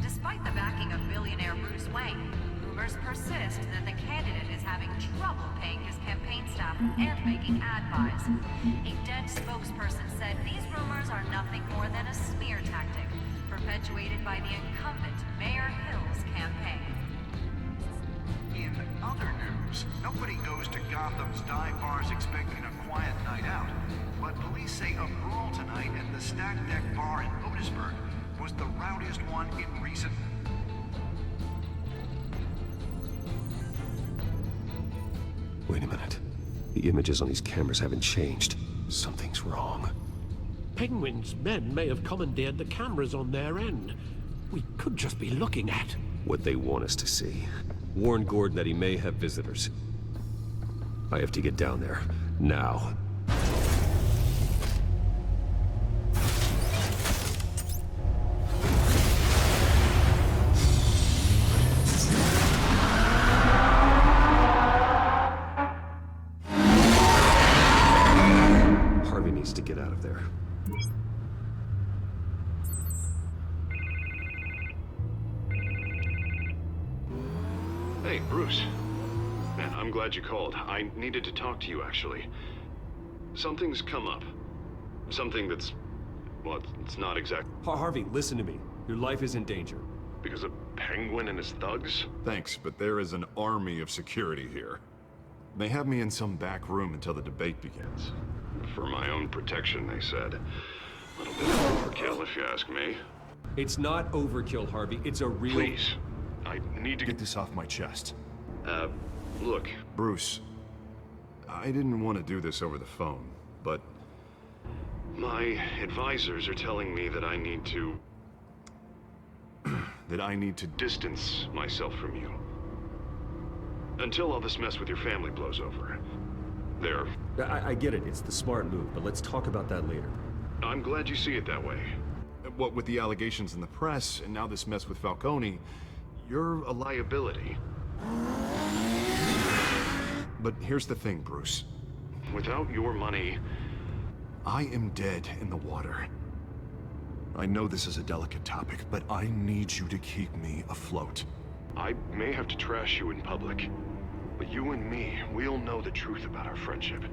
Despite the backing of billionaire Bruce Wayne, rumors persist that the candidate is having trouble paying his campaign staff and making ad buys. A Dent spokesperson said these rumors are nothing more than a smear tactic, perpetuated by the incumbent Mayor Hill's campaign. In other news, nobody goes to Gotham's dive bars expecting a quiet night out, but police say a brawl tonight at the Stack Deck Bar in Otisburg was the rowdiest one in recent... Wait a minute. The images on these cameras haven't changed. Something's wrong. Penguin's men may have commandeered the cameras on their end. We could just be looking at what they want us to see. Warn Gordon that he may have visitors. I have to get down there. Now. out of there. Hey, Bruce. Man, I'm glad you called. I needed to talk to you, actually. Something's come up. Something that's... well, it's not exact... Harvey, listen to me. Your life is in danger. Because of Penguin and his thugs? Thanks, but there is an army of security here. They have me in some back room until the debate begins. For my own protection, they said. A little bit of overkill, if you ask me. It's not overkill, Harvey. It's a real... Please. I need to Get this off my chest. Look. Bruce, I didn't want to do this over the phone, but... My advisors are telling me that I need to... that I need to distance myself from you. Until all this mess with your family blows over. There. I get it. It's the smart move, but let's talk about that later. I'm glad you see it that way. What with the allegations in the press, and now this mess with Falcone, you're a liability. But here's the thing, Bruce. Without your money... I am dead in the water. I know this is a delicate topic, but I need you to keep me afloat. I may have to trash you in public, but you and me, we'll know the truth about our friendship.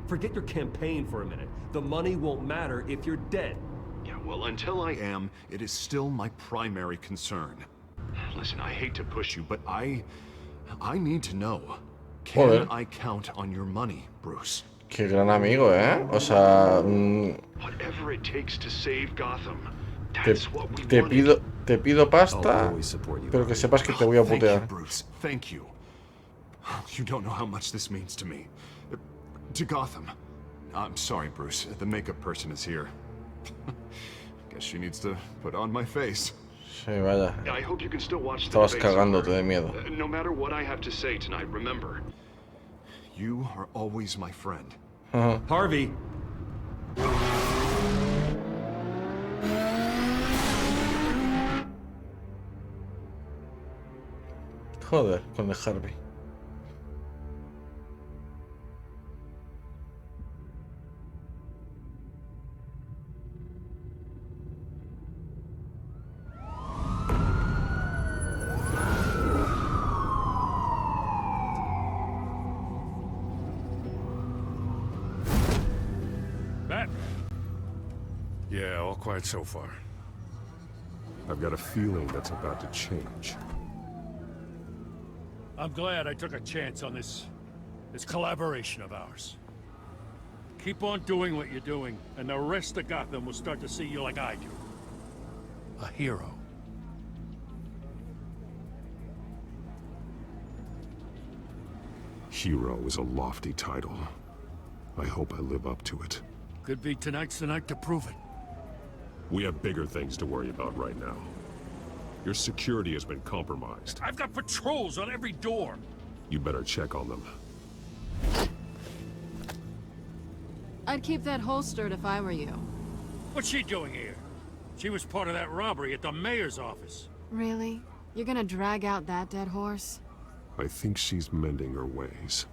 Forget your campaign for a minute. The money won't matter if you're dead. Yeah, well, until I am, it is still my primary concern. Listen, I hate to push you, But I need to know. Can I count on your money, Bruce? Qué gran amigo, ¿eh? O sea... whatever it takes to save Gotham. Te pido pasta, pero que sepas que te voy a Thank you, putear. Bruce. Thank you. You don't know how much this means to me. To Gotham. I'm sorry, Bruce. The makeup person is here. Guess she needs to put on my face. Sí, vaya. I hope you can still watch the Estabas debate cagándote somewhere. de miedo. No matter what I have to say tonight, remember. You are always my friend. Harvey! Joder, con el Harvey. Yeah, all quiet so far. I've got a feeling that's about to change. I'm glad I took a chance on this collaboration of ours. Keep on doing what you're doing, and the rest of Gotham will start to see you like I do. A hero. Hero is a lofty title. I hope I live up to it. Could be tonight's the night to prove it. We have bigger things to worry about right now. Your security has been compromised. I've got patrols on every door. You better check on them. I'd keep that holstered if I were you. What's she doing here? She was part of that robbery at the mayor's office. Really? You're gonna drag out that dead horse? I think she's mending her ways.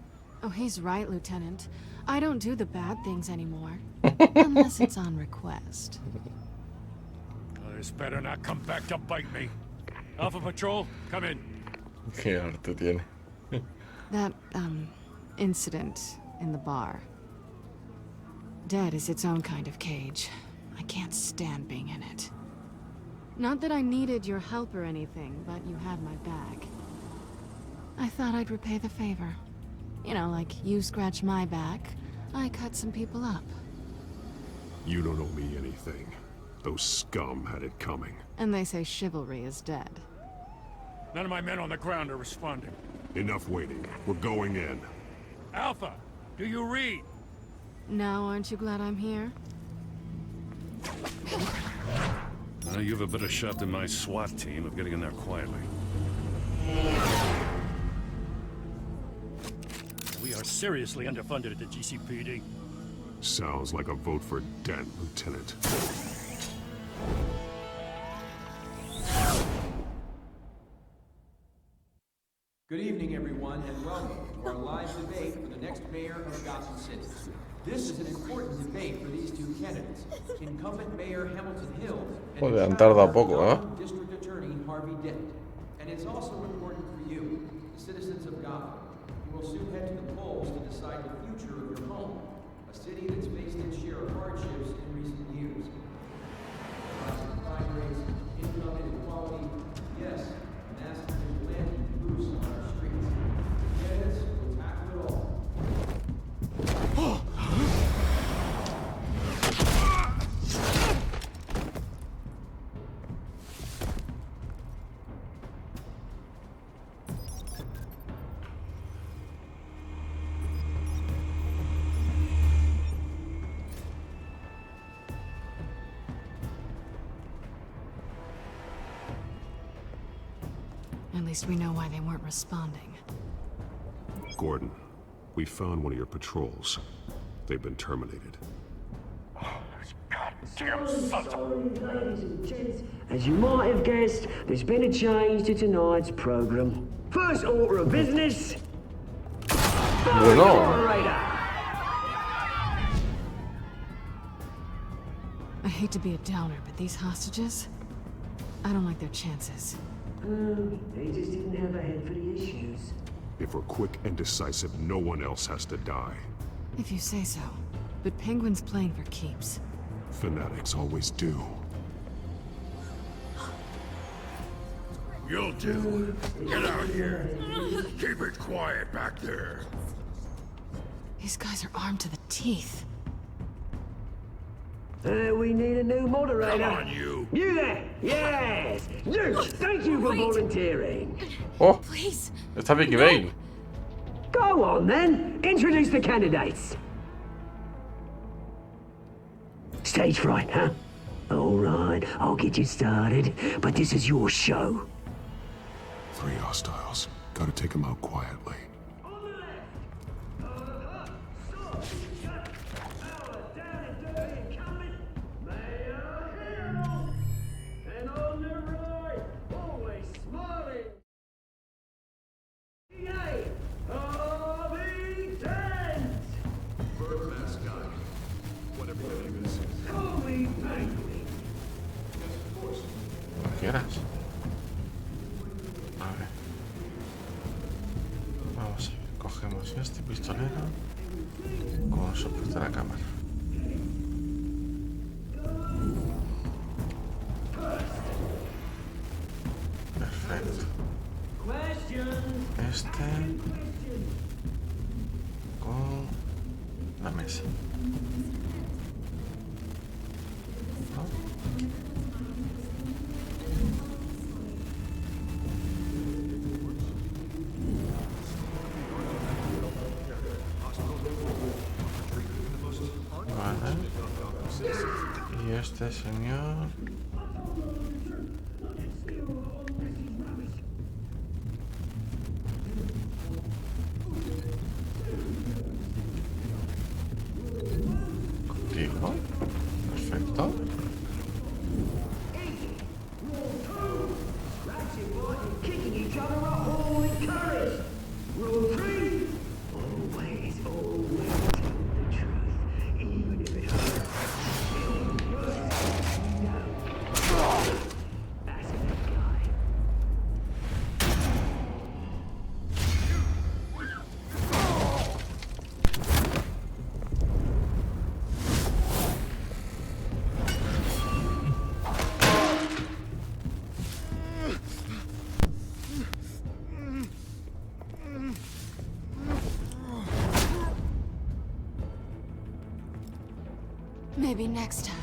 Oh, he's right, Lieutenant. I don't do the bad things anymore. Unless it's on request. This better not come back to bite me. Alpha Patrol, come in. Qué arte tiene. That, incident in the bar. Dead is its own kind of cage. I can't stand being in it. Not that I needed your help or anything, but you had my back. I thought I'd repay the favor. You know, like you scratch my back, I cut some people up. You don't owe me anything. Those scum had it coming. And they say chivalry is dead. None of my men on the ground are responding. Enough waiting. We're going in. Alpha, do you read? Now, aren't you glad I'm here? You have a better shot than my SWAT team of getting in there quietly. We are seriously underfunded at the GCPD. Sounds like a vote for Dent, Lieutenant. Good evening, everyone, and welcome to our live debate for the next mayor of Gotham City. This is an important debate for these two candidates. Incumbent Mayor Hamilton Hill and Joder, han tardado poco, ¿eh? District Attorney Harvey Dent. And it's also important for you, the citizens of Gotham. You will soon head to the polls to decide the future of your home, a city that's faced its share of hardships in recent years. Rising crime rates, income inequality, yes, massive vigilante loose on our streets. Candidates will tackle it all. At least we know why they weren't responding. Gordon, we found one of your patrols. They've been terminated. As you might have guessed, there's been a change to tonight's program. First order of business. Bueno. I hate to be a downer, but these hostages, I don't like their chances. They just didn't have a head for the issues. If we're quick and decisive, no one else has to die. If you say so. But Penguin's playing for keeps. Fanatics always do. You'll do. Get out here. Keep it quiet back there. These guys are armed to the teeth. We need a new moderator. Come on, you. You there? Yes. You. Thank you for volunteering. Oh, please. Está Vicky Bale. Go on then. Introduce the candidates. Stage fright, huh? All right, I'll get you started. But this is your show. 3 hostiles. Gotta take them out quietly. Quieras. A ver. Vamos a ver. Cogemos este pistolero con soporte a la cámara. Perfecto. Este con la mesa. Y este señor... Contigo. Perfecto. Maybe next time.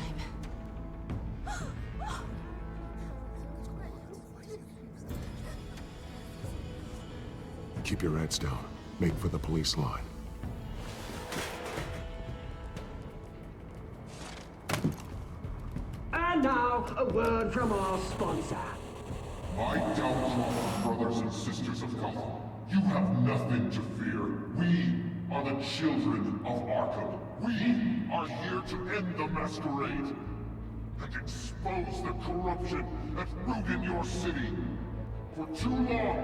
Keep your heads down. Make for the police line. And now, a word from our sponsor. My downtrodden brothers and sisters of Gotham, you have nothing to fear. We are the children of Arkham. We are here to end the masquerade and expose the corruption that ruined your city. For too long,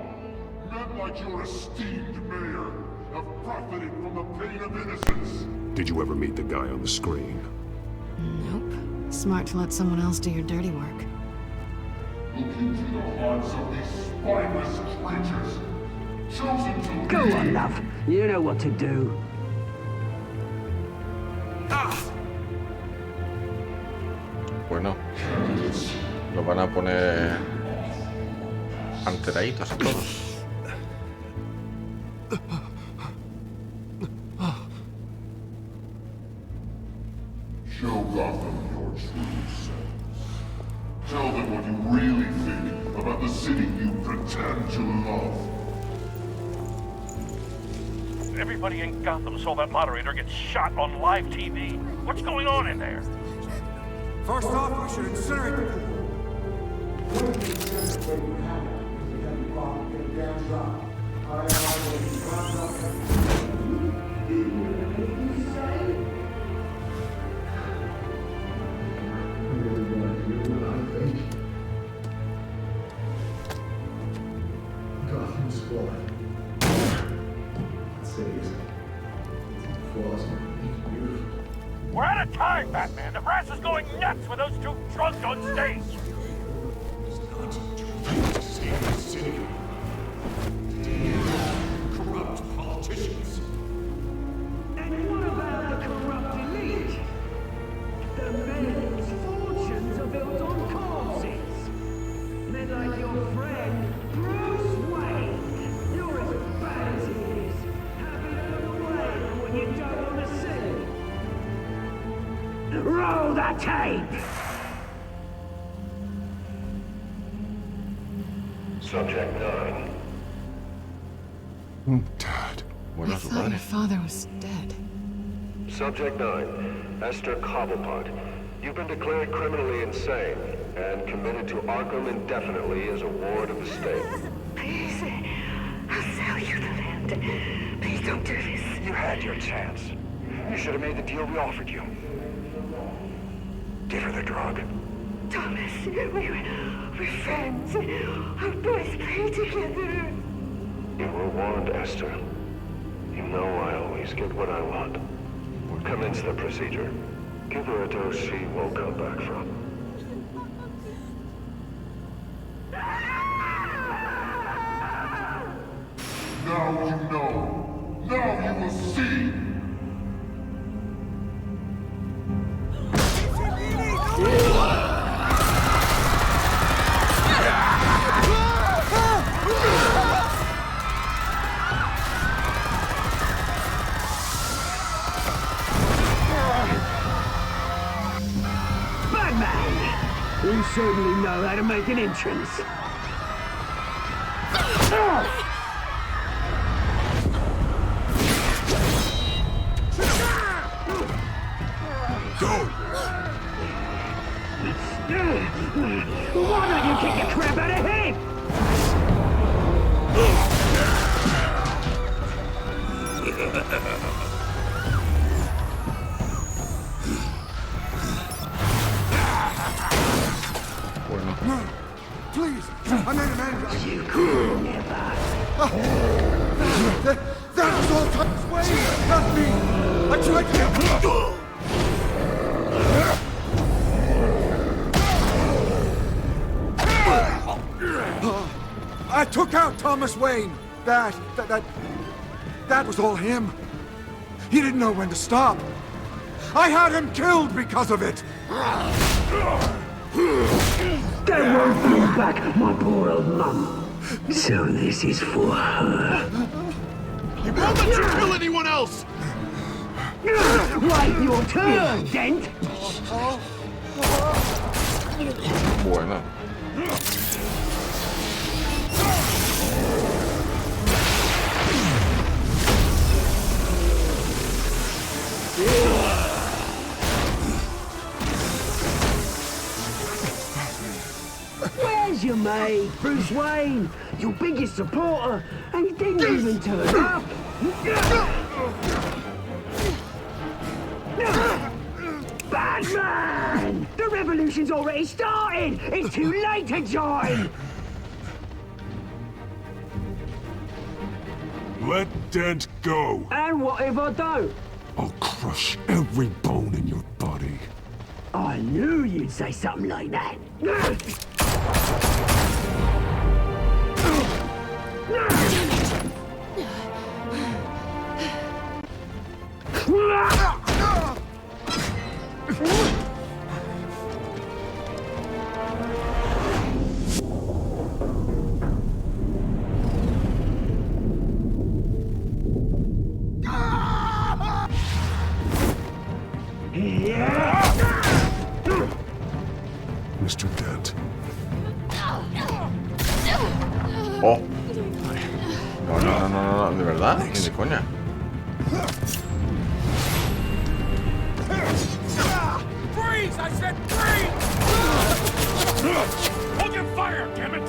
men like your esteemed mayor have profited from the pain of innocence. Did you ever meet the guy on the screen? Nope. Smart to let someone else do your dirty work. Look into the hearts of these spineless creatures. Chosen to Go on, love. You know what to do. Bueno, lo van a poner alteraditos a todos. show Gotham your true selves. Tell them what you really think about the city you pretend to love. Everybody in Gotham saw that moderator get shot on live TV. What's going on in there? First off, we should incinerate the Gotham's floor. Cities. Flaws make it beautiful. We're out of time, Batman. The brass is going nuts with those two drunks on stage. Save the city. Corrupt politicians. And what about the corrupt elite? The men whose fortunes are built on corpses. Men like your friend, Bruce Wayne. You're as bad as he is. Happy to look away when you don't want to see. Roll the tape! Subject 9. Dad. I thought your father was dead. Subject 9. Esther Cobblepot. You've been declared criminally insane and committed to Arkham indefinitely as a ward of the state. Please, I'll sell you the land. Please don't do this. You had your chance. You should have made the deal we offered you. Give her the drug. Thomas, we're friends. Our boys play together. You were warned, Esther. You know I always get what I want. Commence the procedure. Give her a dose she won't come back from. Now you know. Now you will see. You certainly know how to make an entrance. Go! Why don't you kick the crap out of him? Please, I made an end. You could never. That was all Thomas Wayne, not me. I tried to help. I took out Thomas Wayne. That was all him. He didn't know when to stop. I had him killed because of it. That won't bring back my poor old mum. So this is for her. He won't let you kill anyone else! Wait your turn, Dent! Bueno. Where's your mate, Bruce Wayne? Your biggest supporter, and he didn't even turn up. Batman! The revolution's already started! It's too late to join! Let Dent go. And what if I don't? I'll crush every bone in your body. I knew you'd say something like that. Mr. Dent. Oh. No, de verdad, ni de coña. Freeze! I said freeze! Hold your fire, damn it!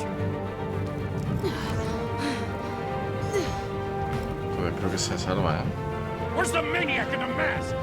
Joder, creo que se salva, Where's the maniac in the mask?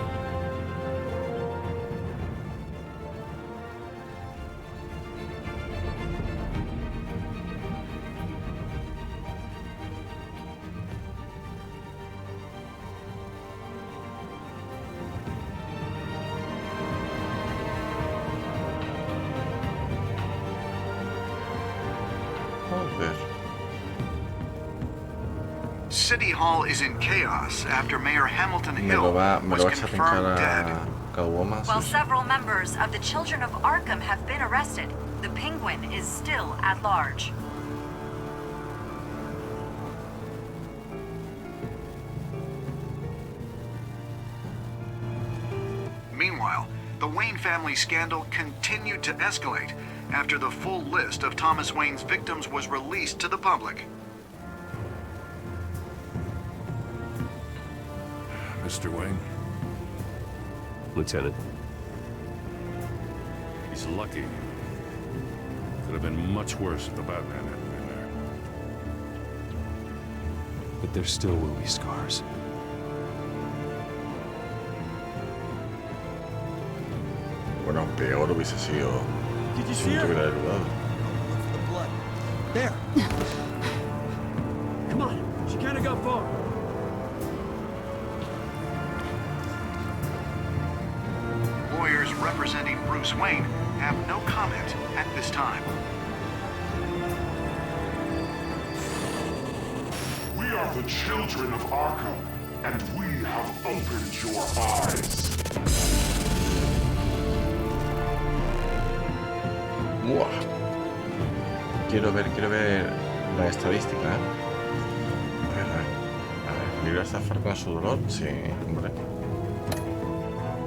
City Hall is in chaos after Mayor Hamilton Me Hill lo va was a echar en confirmed cara dead. Catwoman. While several members of the Children of Arkham have been arrested, the Penguin is still at large. Meanwhile, the Wayne family scandal continued to escalate after the full list of Thomas Wayne's victims was released to the public. Mr. Wayne? Lieutenant. He's lucky. Could have been much worse if the Batman hadn't been there. But there still will be scars. Bueno, peor hubiese sido si no te hubiera ayudado. There. Come on, she can't have got far. Lawyers representing Bruce Wayne have no comment at this time. We are the children of Arkham, and we have opened your eyes. Buah. Quiero ver la estadística, A ver. ¿Libra zafar con su dolor? Sí, hombre.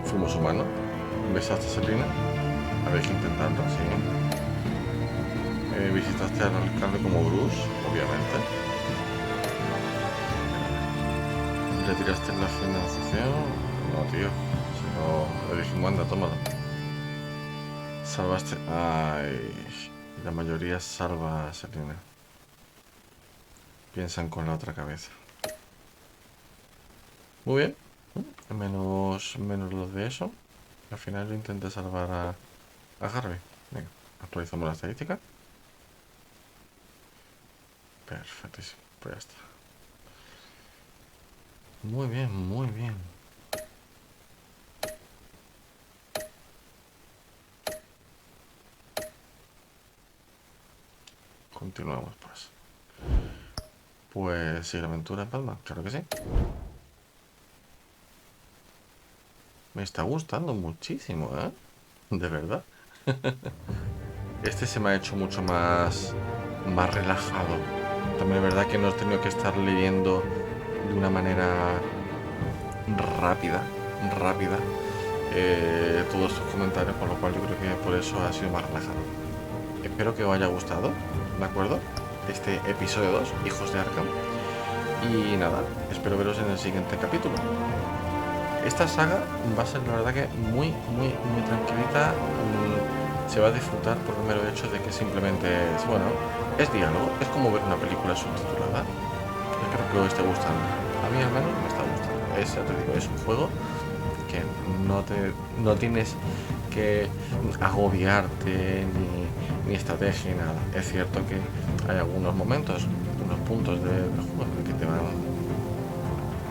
Fuimos humanos. ¿Besaste a Selina? Habéis que intentarlo, sí. ¿Visitaste al alcalde como Bruce? Obviamente. ¿Retiraste la financiación? No, tío. Si no, le dijimos, anda, tómalo. Salvaste... Ay... La mayoría salva a Selina. Piensan con la otra cabeza. Muy bien. Menos lo de eso. Al final yo intenté salvar a Harvey. Venga, actualizamos la estadística. Perfectísimo. Pues ya está. Muy bien, muy bien. Continuamos pues. Pues sí, la aventura en Batman, claro que sí. Me está gustando muchísimo, de verdad. Este se me ha hecho mucho más relajado. También es verdad que no he tenido que estar leyendo de una manera rápida todos estos comentarios, con lo cual yo creo que por eso ha sido más relajado. Espero que os haya gustado, ¿de acuerdo? Este episodio 2, Hijos de Arkham. Y nada, espero veros en el siguiente capítulo. Esta saga va a ser, la verdad, que muy tranquilita. Se va a disfrutar por el mero hecho de que simplemente es diálogo, es como ver una película subtitulada. Espero que os esté gustando. A mí al menos me está gustando. Ya te digo, es un juego que no tienes que agobiarte ni estrategia ni nada. Es cierto que hay algunos momentos, unos puntos del juego en que te van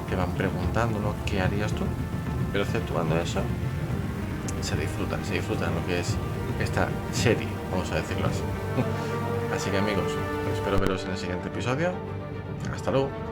te van preguntando, ¿no? ¿Qué harías tú? Pero exceptuando eso, se disfruta lo que es esta serie, vamos a decirlo así. Así que amigos, espero veros en el siguiente episodio. Hasta luego.